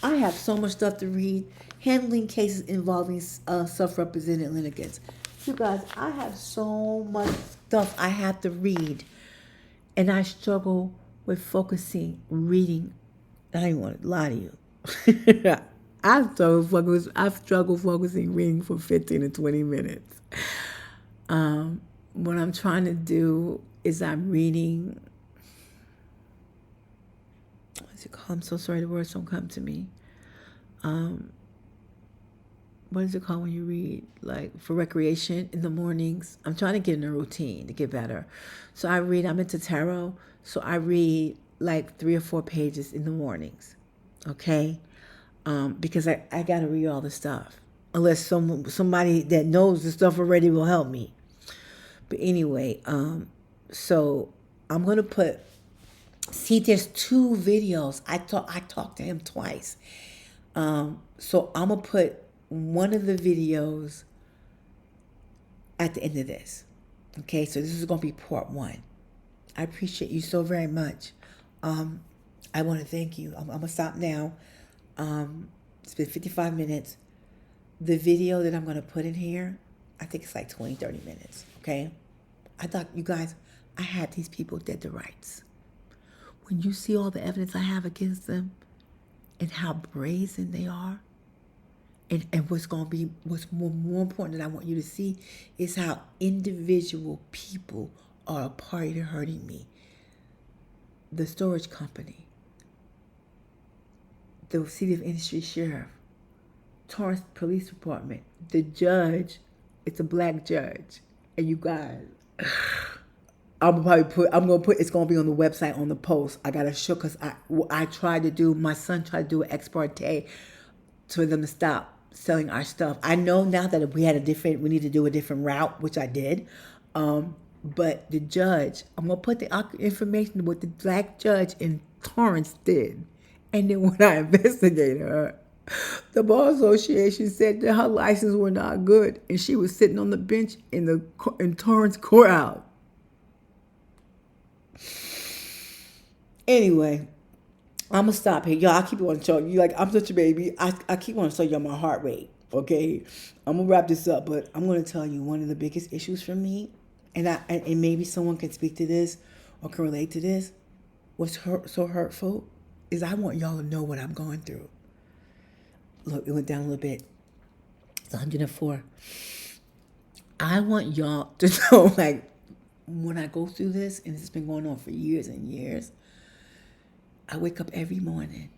I have so much stuff to read. Handling cases involving self-represented litigants. You guys, I have so much stuff I have to read. And I struggle with focusing, reading. I don't even want to lie to you. I struggle focusing, reading for 15 to 20 minutes. What I'm trying to do is I'm reading. What's it called? I'm so sorry, the words don't come to me. what is it called when you read, like for recreation in the mornings? I'm trying to get in a routine to get better. So I'm into tarot. So I read like 3 or 4 pages in the mornings. Okay. Because I got to read all the stuff. Unless somebody that knows the stuff already will help me. But anyway, so I'm going to put, see, there's 2 videos. I talked to him twice. So I'm going to put one of the videos at the end of this. Okay, so this is going to be part 1. I appreciate you so very much. I want to thank you. I'm going to stop now. It's been 55 minutes. The video that I'm going to put in here, I think it's like 20, 30 minutes. Okay? I thought, you guys, I had these people dead to rights. When you see all the evidence I have against them and how brazen they are, and what's more important that I want you to see is how individual people are a party to hurting me. The storage company, the City of Industry Sheriff, Torrance Police Department, the judge, it's a black judge. And you guys, I'm gonna put, it's gonna be on the website on the post. I gotta show, cause I tried to do, my son tried to do an ex parte for them to stop selling our stuff. I know now that we need to do a different route, which I did. But the judge, I'm gonna put the information of what the black judge in Torrance did. And then when I investigated her, the Bar Association said that her license were not good, and she was sitting on the bench in Torrance courthouse. Anyway, I'm gonna stop here, y'all. I keep wanting to show you, like, I'm such a baby. I keep wanting to show you my heart rate. Okay, I'm gonna wrap this up, but I'm gonna tell you one of the biggest issues for me, and maybe someone can speak to this or can relate to this. What's so hurtful is I want y'all to know what I'm going through. Look, it went down a little bit. It's 104. I want y'all to know, like, when I go through this, and it's been going on for years and years, I wake up every morning.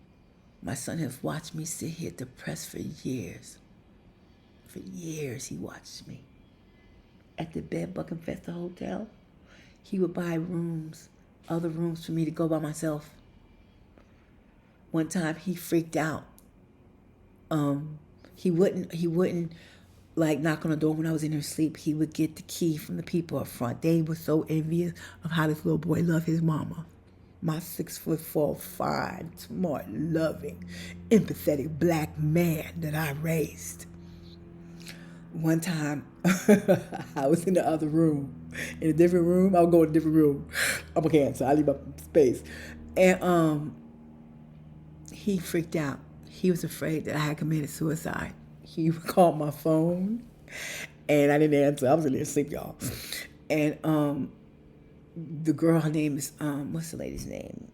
My son has watched me sit here depressed for years. For years, he watched me. At the Bed Buck Festa Hotel, he would buy other rooms for me to go by myself. One time, he freaked out. He wouldn't like knock on the door when I was in there asleep. He would get the key from the people up front. They were so envious of how this little boy loved his mama. My 6'4", fine, smart, loving, empathetic black man that I raised. One time, I was in the other room, in a different room. I'll go in a different room. I'm a Cancer. I leave my space, and he freaked out. He was afraid that I had committed suicide. He called my phone, and I didn't answer. I was in there asleep, y'all. And the girl, her name is, what's the lady's name?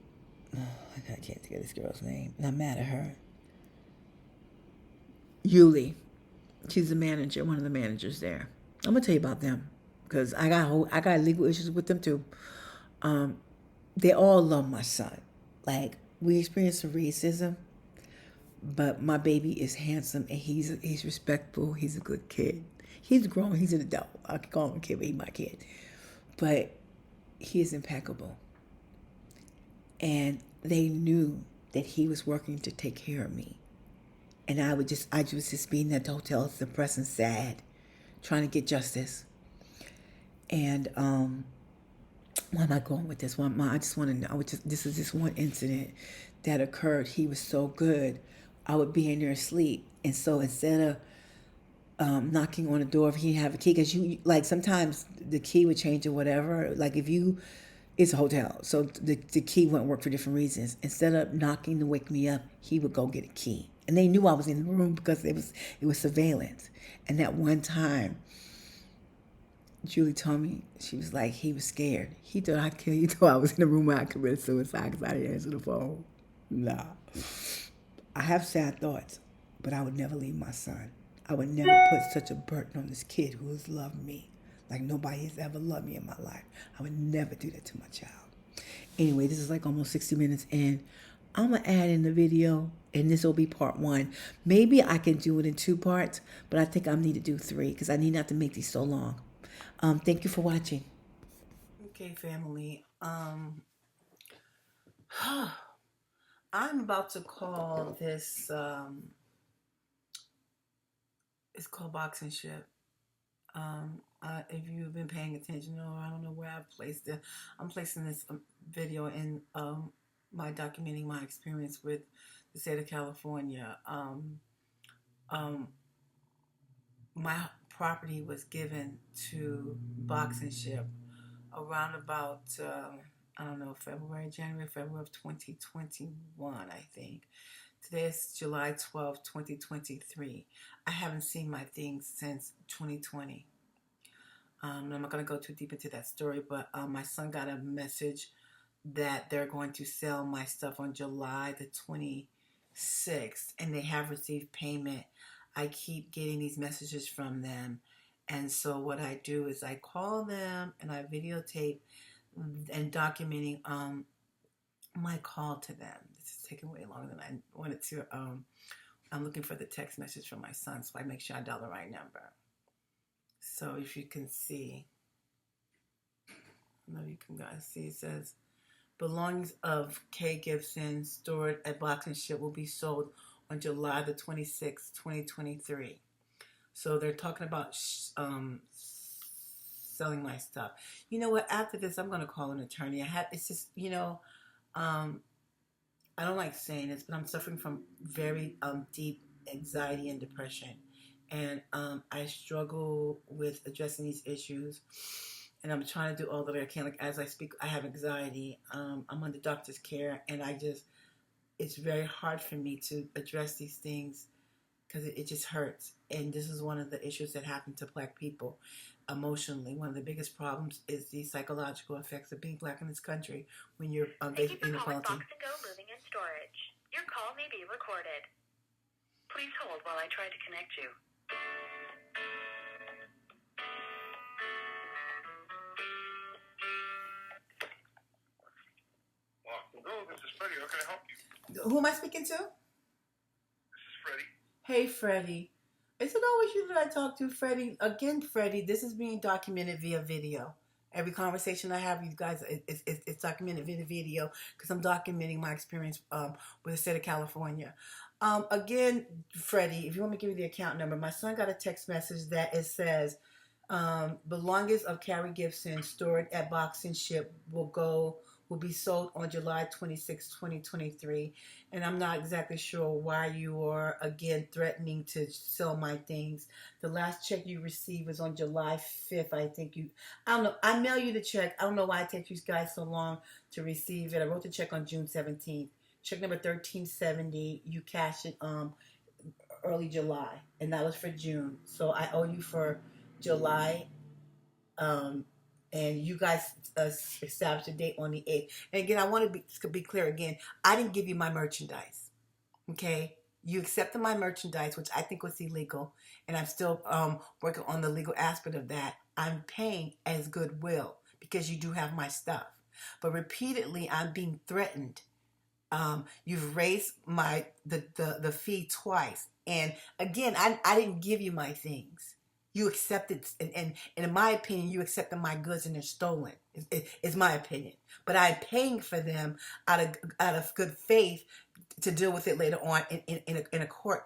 Oh, I can't think of this girl's name, and I'm mad at her. Yuli. She's the manager, one of the managers there. I'm gonna tell you about them, because I got legal issues with them too. They all love my son. Like, we experienced some racism, but my baby is handsome, and he's respectful. He's a good kid. He's grown. He's an adult. I can call him a kid, but he's my kid. But he is impeccable. And they knew that he was working to take care of me. And I was just being at the hotel, depressed and sad, trying to get justice. And why am I going with this one? I just want to know. This is this one incident that occurred. He was so good. I would be in there asleep, and so instead of knocking on the door if he didn't have a key, because you, like, sometimes the key would change or whatever. Like, it's a hotel, so the key wouldn't work for different reasons. Instead of knocking to wake me up, he would go get a key, and they knew I was in the room because it was surveillance. And that one time, Julie told me, she was like, he was scared. He thought I'd kill you. He thought I was in the room where I committed suicide because I didn't answer the phone. Nah. I have sad thoughts, but I would never leave my son. I would never put such a burden on this kid who has loved me like nobody has ever loved me in my life. I would never do that to my child. Anyway, this is like almost 60 minutes in. I'm going to add in the video, and this will be part 1. Maybe I can do it in 2 parts, but I think I need to do 3 because I need not to make these so long. Thank you for watching. Okay, family. I'm about to call this, it's called boxing ship. If you've been paying attention, or I don't know where I've placed it, I'm placing this video in my documenting my experience with the state of California. My property was given to boxing ship around about I don't know, January, February of 2021, I think. Today is July 12th, 2023. I haven't seen my things since 2020. I'm not going to go too deep into that story, but my son got a message that they're going to sell my stuff on July the 26th, and they have received payment. I keep getting these messages from them, and so what I do is I call them and I videotape and documenting my call to them. This is taking way longer than I wanted to. I'm looking for the text message from my son, so I make sure I dial the right number. So if you can see, I know you can guys see, it says, belongings of K. Gibson stored at boxing ship will be sold on July the 26th, 2023. So they're talking about selling my stuff. You know what? After this, I'm going to call an attorney. It's just, I don't like saying this, but I'm suffering from very deep anxiety and depression. And I struggle with addressing these issues. And I'm trying to do all that I can. Like as I speak, I have anxiety. I'm under doctor's care. And it's very hard for me to address these things because it just hurts. And this is one of the issues that happen to Black people emotionally. One of the biggest problems is the psychological effects of being Black in this country when you're based in inequality. Box and Go moving and storage. Your call may be recorded. Please hold while I try to connect you. Hello, this is Freddie. How can I help you? Who am I speaking to? This is Freddie. Hey, Freddie. Is it always you that I talk to, Freddie? Again, Freddie, this is being documented via video. Every conversation I have with you guys, it's documented via video because I'm documenting my experience with the state of California. Again, Freddie, if you want me to give you the account number, my son got a text message that it says, belongings of Carrie Gibson stored at boxing ship will be sold on July 26, 2023. And I'm not exactly sure why you are, again, threatening to sell my things. The last check you received was on July 5th, I think. I don't know. I mail you the check. I don't know why it takes you guys so long to receive it. I wrote the check on June 17th. Check number 1370. You cashed it early July. And that was for June. So I owe you for July. And you guys established a date on the 8th. And again, I want to be clear again. I didn't give you my merchandise. Okay? You accepted my merchandise, which I think was illegal. And I'm still working on the legal aspect of that. I'm paying as goodwill because you do have my stuff. But repeatedly, I'm being threatened. You've raised the fee twice. And again, I didn't give you my things. You accepted, and in my opinion, you accepted my goods and they're stolen. Is my opinion. But I'm paying for them out of good faith to deal with it later on in a court,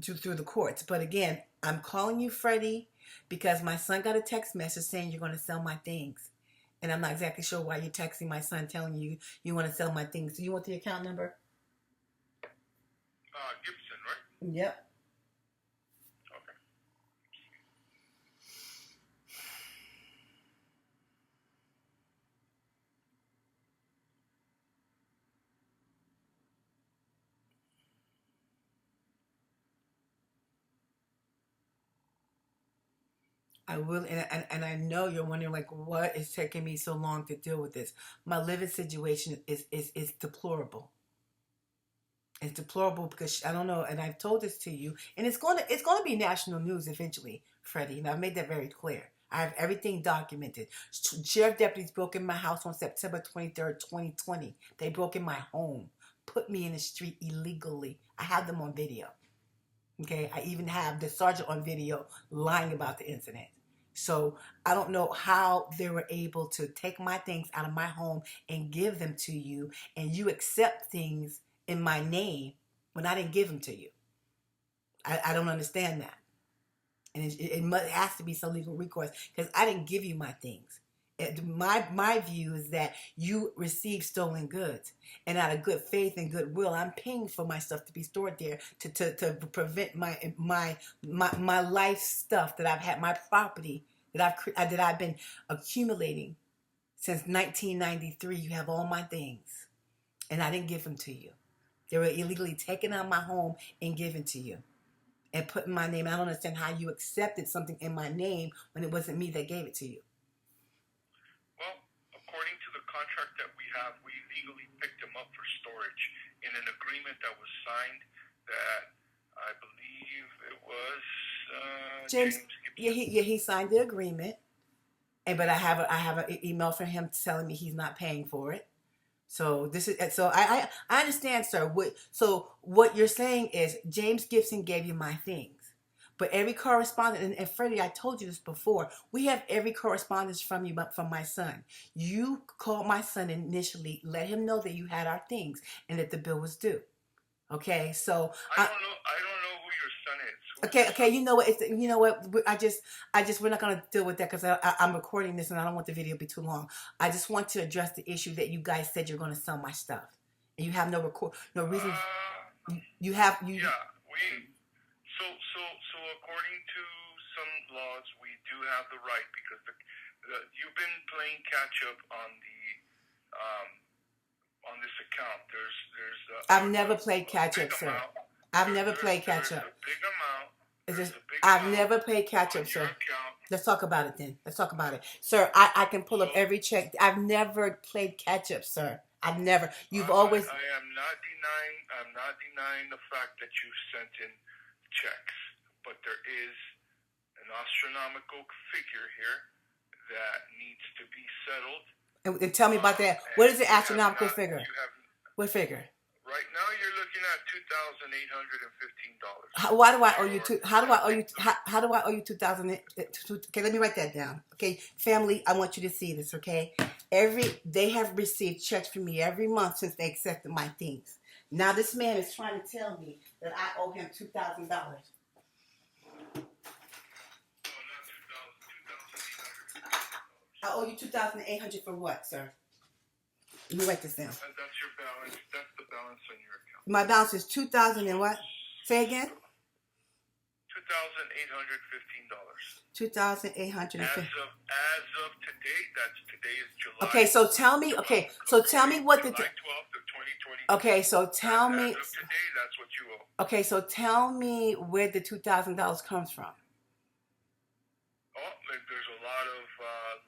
through the courts. But again, I'm calling you, Freddie, because my son got a text message saying you're going to sell my things. And I'm not exactly sure why you're texting my son telling you want to sell my things. Do you want the account number? Gibson, right? Yep. I will, and I know you're wondering, like, what is taking me so long to deal with this? My living situation is deplorable. It's deplorable because I don't know, and I've told this to you, and it's going to be national news eventually, Freddie. And I've made that very clear. I have everything documented. Sheriff deputies broke in my house on September 23rd, 2020. They broke in my home. put me in the street illegally. I have them on video. Okay, I even have the sergeant on video lying about the incident. So I don't know how they were able to take my things out of my home and give them to you, and you accept things in my name when I didn't give them to you. I don't understand that. And it has to be some legal recourse because I didn't give you my things. My view is that you received stolen goods, and out of good faith and goodwill, I'm paying for my stuff to be stored there to prevent my life stuff that I've had, my property that I've been accumulating since 1993. You have all my things, and I didn't give them to you. They were illegally taken out of my home and given to you, and put in my name. I don't understand how you accepted something in my name when it wasn't me that gave it to you. Well, according to the contract that we have, we legally picked them up for storage in an agreement that was signed that I believe it was James, Gibson. he signed the agreement, but I have an email from him telling me he's not paying for it. So I understand, sir. What you're saying is James Gibson gave you my things, but every correspondence, and Freddie, I told you this before, we have every correspondence from you, but from my son. You called my son initially, let him know that you had our things and that the bill was due. Okay, so I don't know who your son is. Okay. You know what? We're not gonna deal with that because I'm recording this and I don't want the video to be too long. I just want to address the issue that you guys said you're gonna sell my stuff, and you have no reason. Yeah, So according to some laws, we do have the right because you've been playing catch up on this account. I've never played catch up, sir. I've never played catch up. I've never played catch up, sir. Let's talk about it then. Let's talk about it. Sir, I can pull up every check. I've never played catch up, sir. I've never. You've always. I am not denying the fact that you sent in checks, but there is an astronomical figure here that needs to be settled. And tell me about that. What is the astronomical figure? What figure? Right now, you're looking at $2,815. Why do I owe you two? How do I owe you 2,000? Okay, let me write that down. Okay, family, I want you to see this. Okay, they have received checks from me every month since they accepted my things. Now this man is trying to tell me that I owe him $2,000. I owe you $2,800 for what, sir? Let me write this down. That's your balance. That's the balance on your account. My balance is $2,000 and what? Say again. $2,815. $2,850. As of today, today is July. Okay, so tell me. Okay, so tell me what the. July 12th of 2020. Okay, so tell me. As of today, that's what you owe. Okay, so tell me where the $2,000 comes from. Oh, there's a lot of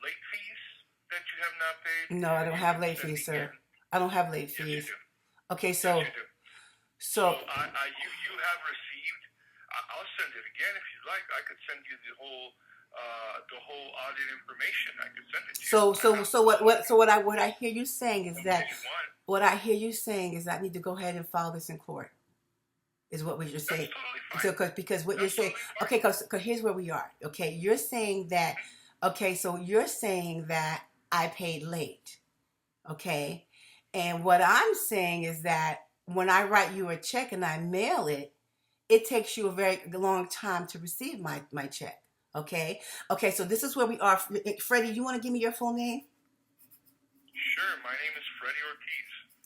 late fees that you have not paid. No, I don't have late fees, sir. I don't have late fees. Yes, you do. Okay, so. Yes, you do. So. You have received. I'll send it again if you like. I could send you the whole audit information. I could send it to you. So what I hear you saying is that I need to go ahead and file this in court. Is what you're saying. That's totally fine. So because what you're saying. Okay, because here's where we are. Okay, you're saying that. Okay, so you're saying that I paid late. Okay, and what I'm saying is that when I write you a check and I mail it, it takes you a very long time to receive my check. Okay, so this is where we are. Freddie, you want to give me your full name? Sure, my name is Freddie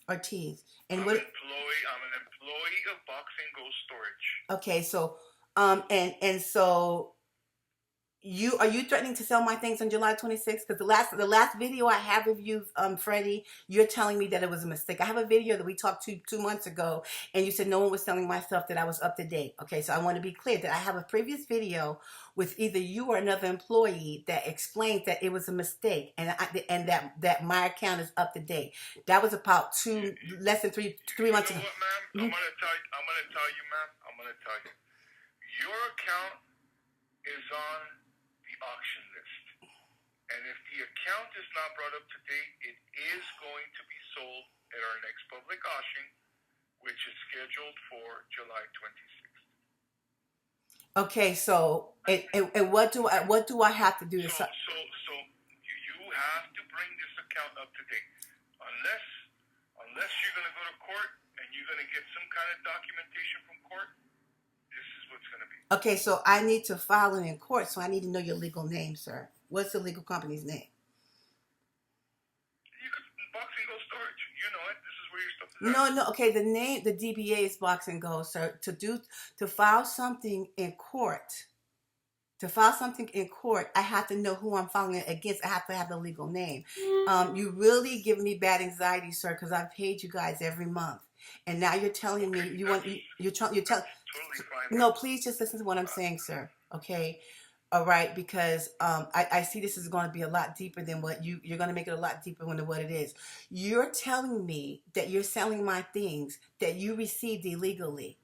Ortiz. And I'm an employee of Box and Go Storage. Okay, so and so are you threatening to sell my things on July 26th? Because the last video I have of you, Freddie, you're telling me that it was a mistake. I have a video that we talked to 2 months ago, and you said no one was selling my stuff, that I was up to date. Okay, so I want to be clear that I have a previous video with either you or another employee that explains that it was a mistake and that my account is up to date. That was about less than three months ago. You know what, ma'am? I'm gonna tell you, ma'am. Your account is on the auction list, and if the account is not brought up to date, it is going to be sold at our next public auction which is scheduled for July 26th. Okay, so and what do I have to do to So you have to bring this account up to date. Unless you're going to go to court and you're going to get some kind of documentation from court, this is what's going to be. Okay, so I need to file it in court, so I need to know your legal name, sir. What's the legal company's name? You could Boxing Go Storage. You know it. This is where your stuff is at. No. Okay, the name, the DBA is Box and Go, sir. To file something in court. To file something in court, I have to know who I'm filing it against. I have to have the legal name. You really give me bad anxiety, sir, because I've paid you guys every month, and now you're telling me you're telling. Totally fine. No, please just listen to what I'm saying, sir. Okay, all right, because I see this is going to be a lot deeper than what you're going to make it a lot deeper than what it is. You're telling me that you're selling my things that you received illegally.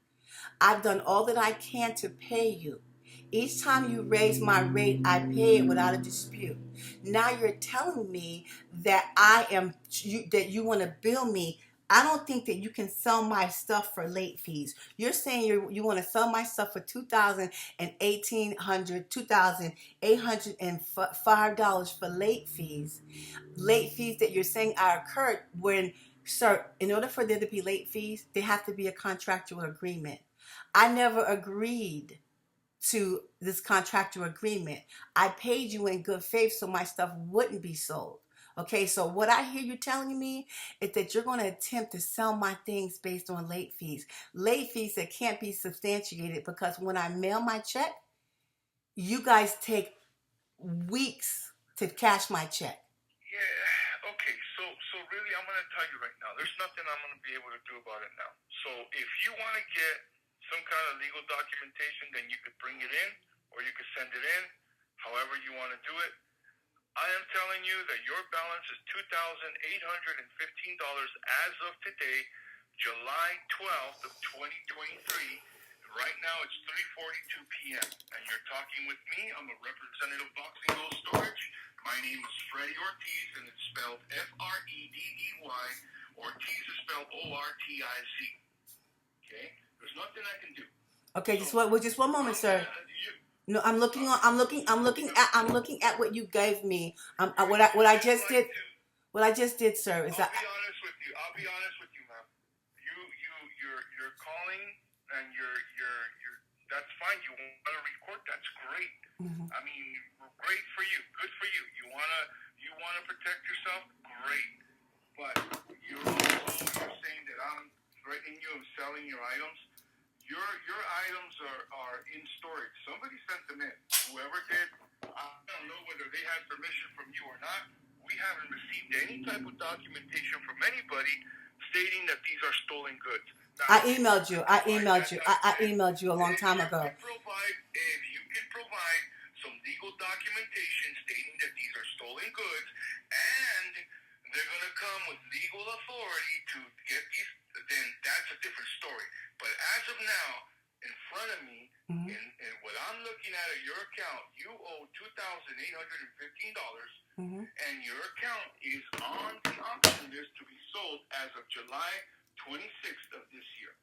I've done all that I can to pay you. Each time you raise my rate, I pay it without a dispute. Now you're telling me that that you want to bill me. I don't think that you can sell my stuff for late fees. You're saying you want to sell my stuff for $2,805 for late fees. Late fees that you're saying are occurred when, sir, in order for there to be late fees, there have to be a contractual agreement. I never agreed to this contractual agreement. I paid you in good faith so my stuff wouldn't be sold. Okay, so what I hear you telling me is that you're going to attempt to sell my things based on late fees. Late fees that can't be substantiated because when I mail my check, you guys take weeks to cash my check. Yeah, okay, so really I'm going to tell you right now, there's nothing I'm going to be able to do about it now. So if you want to get some kind of legal documentation, then you could bring it in or you could send it in, however you want to do it. I am telling you that your balance is $2,815 as of today, July 12th of 2023. Right now it's 3:42 p.m. and you're talking with me. I'm a representative of Boxing Go Storage. My name is Freddie Ortiz and it's spelled F-R-E-D-D-Y. Ortiz is spelled O-R-T-I-Z. Okay? There's nothing I can do. Okay, just one moment, sir. No, I'm looking at what you gave me. What I just did, sir, is that. I'll be honest with you, ma'am. You're calling and you're that's fine. You want to record, that's great. Mm-hmm. I mean, great for you, good for you. You wanna protect yourself, great. But you're saying that I'm threatening you and selling your items. Your items are in storage. Somebody sent them in. Whoever did, I don't know whether they had permission from you or not. We haven't received any type of documentation from anybody stating that these are stolen goods. Now, I emailed you a long time ago. If you can provide some legal documentation stating that these are stolen goods and they're going to come with legal authority to get these, then that's a different story. But as of now, in front of me, mm-hmm. and what I'm looking at your account, you owe $2,815, Mm-hmm. and your account is on the auction list to be sold as of July 26th of this year.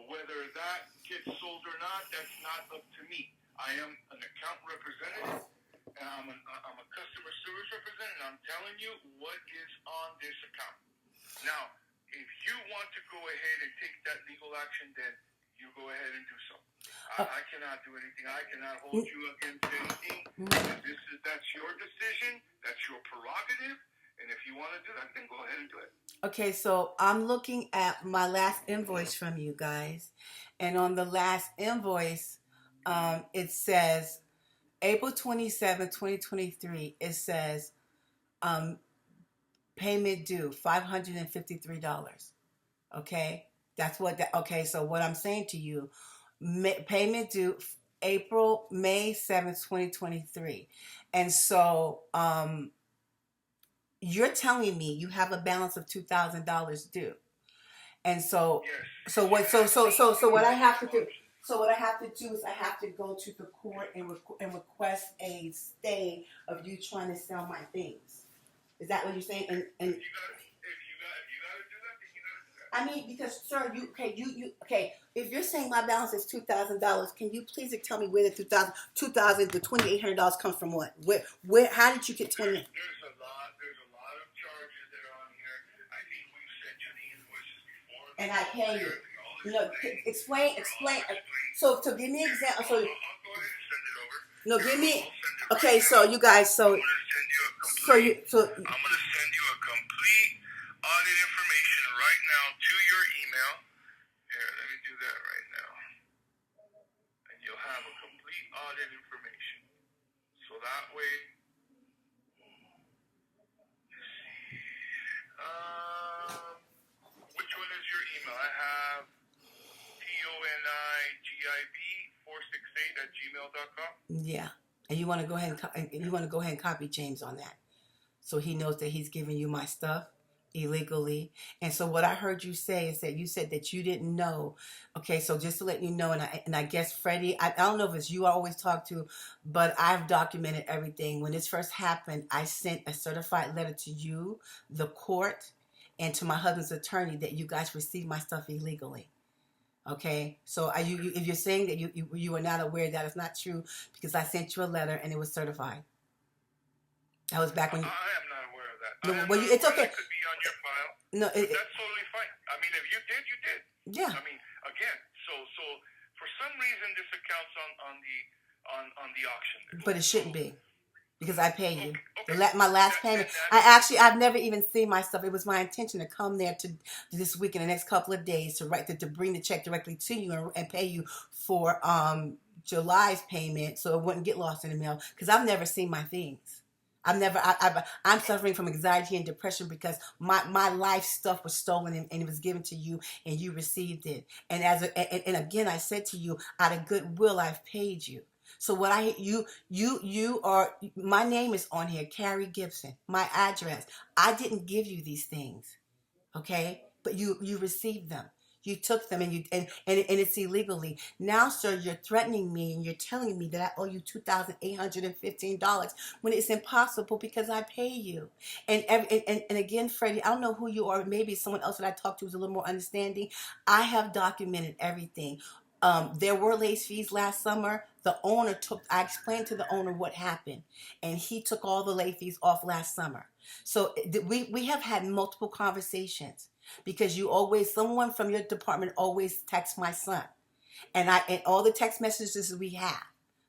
Whether that gets sold or not, that's not up to me. I am an account representative, and I'm a customer service representative, and I'm telling you what is on this account. Now, if you want to go ahead and take that legal action, then you go ahead and do so. I cannot do anything. I cannot hold you against anything. That's your decision. That's your prerogative. And if you want to do that, then go ahead and do it. Okay, so I'm looking at my last invoice from you guys. And on the last invoice, it says April 27, 2023. It says payment due, $553. Okay? Okay, so what I'm saying to you, payment due May 7th, 2023. And so you're telling me you have a balance of $2,000 due. And so Yes. so what I have to do is I have to go to the court and request a stay of you trying to sell my things. Is that what you're saying? And if you gotta do that, then you gotta do that. I mean, because sir, you if you're saying my balance is $2,000, can you please tell me where the the $2,800 comes from? What? Where? How did you get 20? There's a lot of charges that are on here. I think we've sent you the invoices before. And I pay you. All You know, explain. So give me an example. So I'll go ahead and send it over. no, give me. I'll send it Okay, right so now. you guys, I'm gonna send you a complete. so I'm gonna send you a complete audit information right now to your email. Here, let me do that right now, and you'll have a complete audit information. So that way. Which one is your email? I have TONIGIB468 @gmail.com. yeah, and you want to go ahead and copy James on that, so he knows that he's giving you my stuff illegally. And so what I heard you say is that you said that you didn't know. Okay, so just to let you know, and I guess Freddie, I don't know if it's you I always talk to, but I've documented everything. When this first happened, I sent a certified letter to you, the court, and to my husband's attorney that you guys received my stuff illegally. Okay, so if you're saying that you are not aware, that is not true, because I sent you a letter and it was certified. That was back when you. I am not aware of that. No, I am well, not it's aware okay. that could be on your file. No, But that's totally fine. I mean, if you did, you did. yeah. I mean, again, so for some reason this account's on the auction. But it shouldn't be, because I pay you. Okay. My last payment. I've never even seen my stuff. It was my intention to come there to this week in the next couple of days to bring the check directly to you and pay you for July's payment, so it wouldn't get lost in the mail. Because I've never seen my things. I'm suffering from anxiety and depression because my life stuff was stolen and it was given to you and you received it. And and again, I said to you, out of goodwill, I've paid you. So what you are, my name is on here, Carrie Gibson, my address. I didn't give you these things, okay? But you received them. You took them and it's illegally. Now, sir, you're threatening me and you're telling me that I owe you $2,815 when it's impossible because I pay you. And again, Freddie, I don't know who you are. Maybe someone else that I talked to is a little more understanding. I have documented everything. There were late fees last summer. I explained to the owner what happened, and he took all the late fees off last summer. So we have had multiple conversations because someone from your department always texts my son, and all the text messages we have.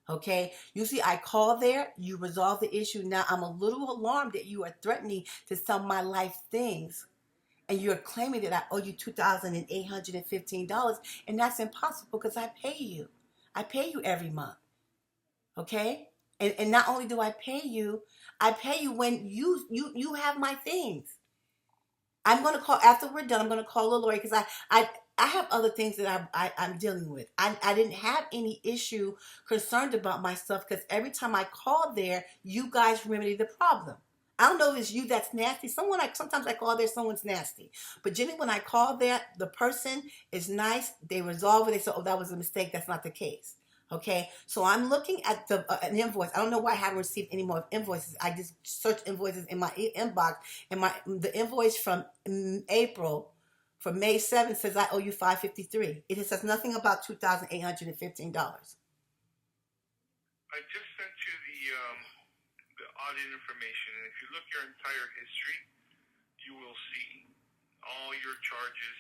Okay, usually I call there, you resolve the issue. Now I'm a little alarmed that you are threatening to sell my life things. And you're claiming that I owe you $2,815, and that's impossible because I pay you. I pay you every month, okay? And not only do I pay you when you have my things. I'm gonna call after we're done. I'm gonna call a lawyer because I have other things that I'm dealing with. I didn't have any issue concerned about my stuff because every time I call there, you guys remedy the problem. I don't know if it's you that's nasty. Sometimes I call there, someone's nasty. But generally when I call there, the person is nice. They resolve it. They say, oh, that was a mistake. That's not the case. Okay? So I'm looking at an invoice. I don't know why I haven't received any more invoices. I just searched invoices in my inbox. And the invoice from April, for May 7th, says I owe you $553. It says nothing about $2,815. I just sent you the audit information, and if you look your entire history, you will see all your charges.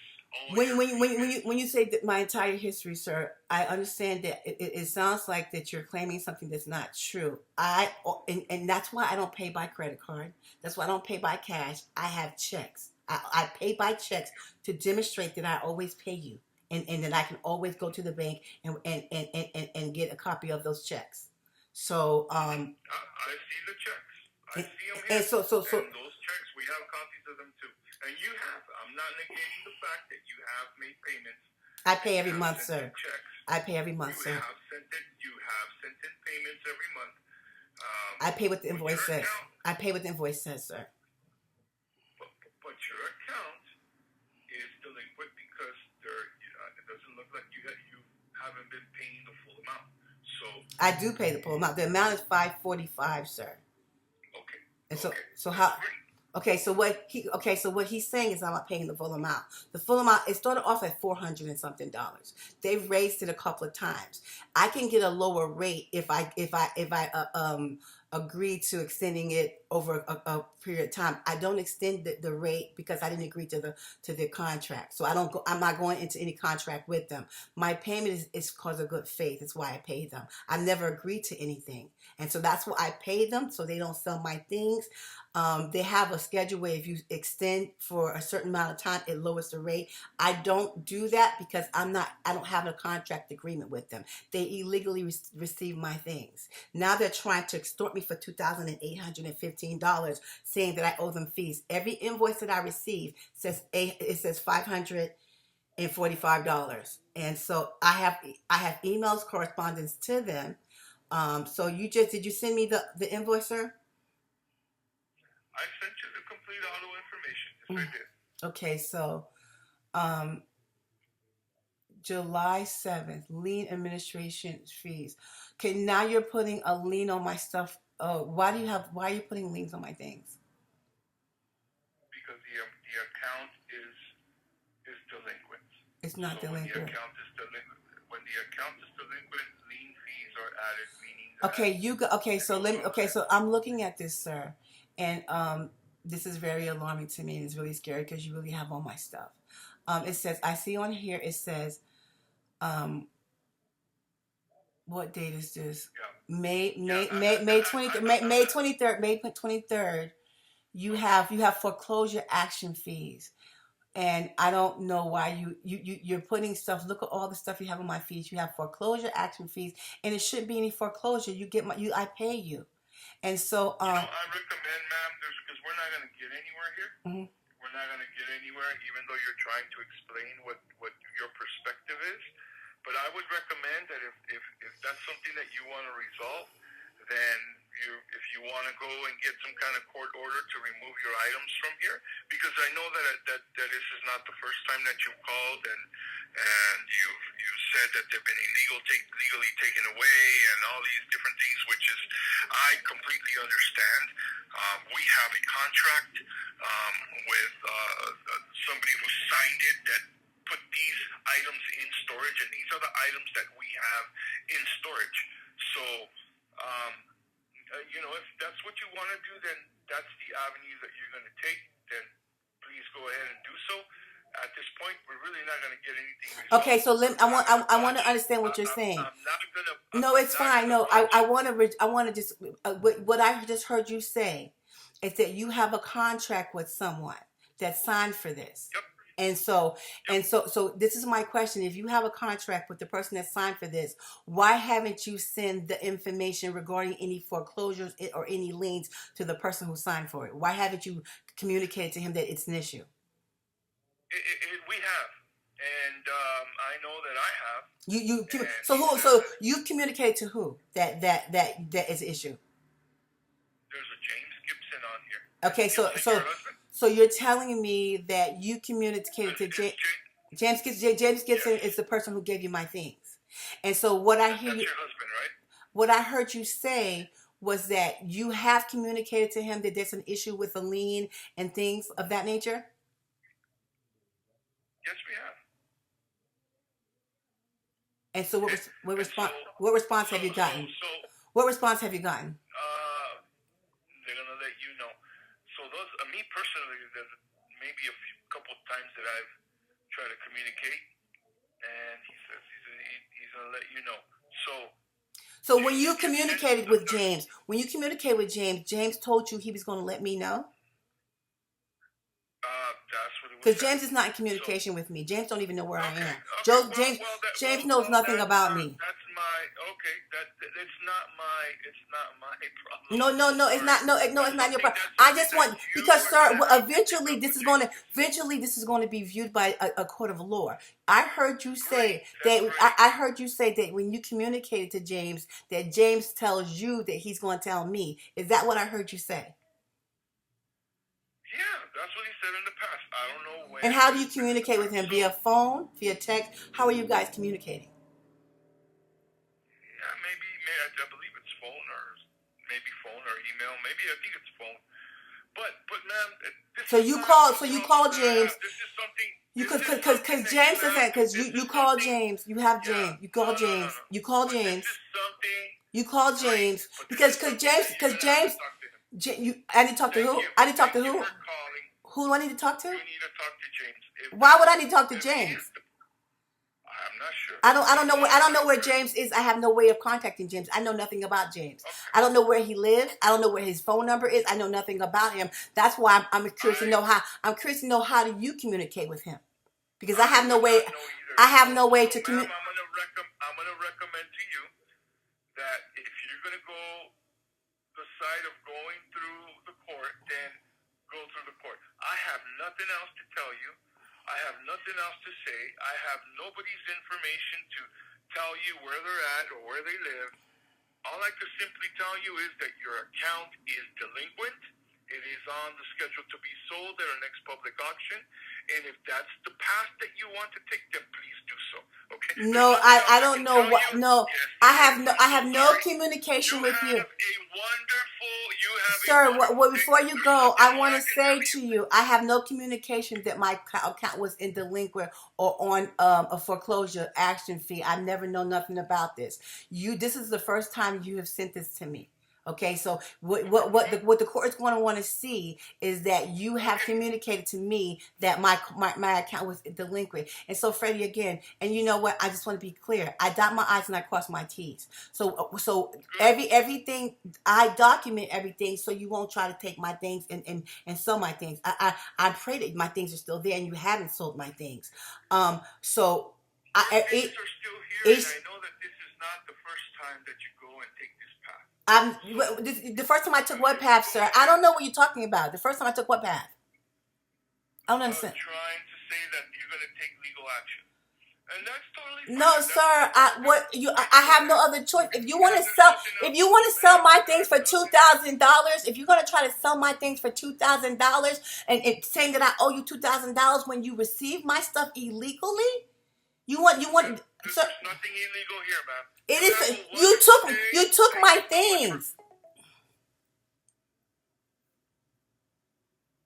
When you say that my entire history, sir, I understand that it sounds like that you're claiming something that's not true. And that's why I don't pay by credit card. That's why I don't pay by cash. I have checks. I pay by checks to demonstrate that I always pay you, and that I can always go to the bank and get a copy of those checks. So I see the checks. I see them here. And so and those checks, we have copies of them too. And you have. I'm not negating the fact that you have made payments. I pay every month, sir. Checks. I pay every month, sir. You have sent in payments every month. I pay what the invoice says. I pay what the invoice says, sir. But your account is delinquent because it doesn't look like you haven't been paying the full amount. So I do pay the full amount. The amount is $545, sir. Okay. And so okay. so how? Great. Okay, so what he's saying is I'm not paying the full amount. The full amount, it started off at $400 and something dollars. They've raised it a couple of times. I can get a lower rate if I agree to extending it over a period of time. I don't extend the rate because I didn't agree to the contract. So I'm not going into any contract with them. My payment is because of good faith. That's why I pay them. I never agreed to anything. And so that's why I pay them, so they don't sell my things. They have a schedule where if you extend for a certain amount of time, it lowers the rate. I don't do that because I don't have a contract agreement with them. They illegally receive my things. Now they're trying to extort me for $2,815, saying that I owe them fees. Every invoice that I receive says $545, and so I have emails correspondence to them. So did you send me the invoice, sir? I sent you the complete auto information. Yes, I did. Okay, so July 7th, lien administration fees. Okay, now you're putting a lien on my stuff. Why are you putting liens on my things? Because the account is delinquent. It's not so delinquent. When the account is delinquent, lien fees are added, meaning that So I'm looking at this, sir, and this is very alarming to me, and it's really scary because you really have all my stuff. It says, I see on here, it says, what date is this? Yeah. May 23rd. You have foreclosure action fees. And I don't know why you're putting stuff. Look at all the stuff you have on my fees. You have foreclosure action fees, and it shouldn't be any foreclosure. I pay you, and so I recommend, ma'am, because we're not going to get anywhere here. Mm-hmm. We're not going to get anywhere, even though you're trying to explain what your perspective is. But I would recommend that if that's something that you want to resolve, then if you want to go and get some kind of court order to remove your items from here, because I know that this is not the first time that you've called and you've said that they've been legally taken away and all these different things, which is I completely understand. We have a contract with somebody who signed it that put these items in storage, and these are the items that we have in storage. So if that's what you want to do, then that's the avenue that you're going to take. Then please go ahead and do so. At this point, we're really not going to get anything resolved. Okay, so I want to understand what you're saying. No, it's fine. No, I want to just what I just heard you say is that you have a contract with someone that signed for this. Yep. And so this is my question. If you have a contract with the person that signed for this, why haven't you sent the information regarding any foreclosures or any liens to the person who signed for it? Why haven't you communicated to him that it's an issue? We have, and I know that I have. So you've communicated to who that is an issue? There's a James Gibson on here. Okay, so you're telling me that you communicated to James Gibson. James Gibson is the person who gave you my things, and so what I hear That's your husband, right? What I heard you say was that you have communicated to him that there's an issue with a lien and things of that nature. Yes, we have. And so what response have you gotten? What response have you gotten? They're gonna let you know. So me personally, there's maybe a couple of times that I've tried to communicate, and he says he's gonna let you know. So when you communicated with James, James told you he was going to let me know? That's what it was. Because James is not in communication with me. James don't even know where I am. James knows nothing about me. That's it's not my problem. No, it's not. No, it's not your problem. I just want, because sir, eventually this is going to be viewed by a court of law. I heard you say I heard you say that when you communicated to James, that James tells you that he's going to tell me. Is that what I heard you say? Yeah, that's what he said in the past. I don't know when. And how do you communicate with him? Via phone? Via text? How are you guys communicating? Yeah, maybe I believe it's phone or maybe phone or email. Maybe I think it's phone. But ma'am, this So is you not call. a So you problem call that I James. have. This is something. You This is because something that James you is have. that because This you is call something. James. You have Yeah. James. You call James. No. You call But James. this is something. You call Right. James But this because is something that you're gonna have to James. talk to him. I need to talk to Thank who? you. I need to talk to Thank you who? for calling. Who do I need to talk to? You need to talk to James. Why would I need to talk to If James? I'm not sure. I don't know where James is. I have no way of contacting James. I know nothing about James. Okay. I don't know where he lives. I don't know where his phone number is. I know nothing about him. That's why I'm curious to know how do you communicate with him? Because I have no way. I have no way to communicate. Ma'am, I'm gonna recommend to you that if you're gonna go the side of going through the court, then go through the court. I have nothing else to tell you. I have nothing else to say. I have nobody's information to tell you where they're at or where they live. All I can simply tell you is that your account is delinquent. It is on the schedule to be sold at our next public auction. And if that's the path that you want to take, then please do so. Okay? No, I don't know what. No, I have no communication with you. Sir, before you go, I want to say to you, I have no communication that my account was in delinquent or on a foreclosure action fee. I've never known nothing about this. This is the first time you have sent this to me. Okay, so what the court is going to want to see is that you have communicated to me that my account was delinquent. And so, Freddie, again, and you know what? I just want to be clear. I dot my I's and I cross my T's. So everything I document everything, so you won't try to take my things and sell my things. I pray that my things are still there and you haven't sold my things. So Things are still here, and I know that this is not the first time that you go and take this path. The first time I took what path, sir? I don't know what you're talking about. The first time I took what path? I don't understand. Trying to say that you're going to take legal action, and that's totally fine. No, sir. I have no other choice. If you want to sell my things for $2,000, if you're going to try to sell my things for $2,000 and it's saying that I owe you $2,000 when you receive my stuff illegally, you want. There's Sir, nothing illegal here, ma'am. it is. You took my things.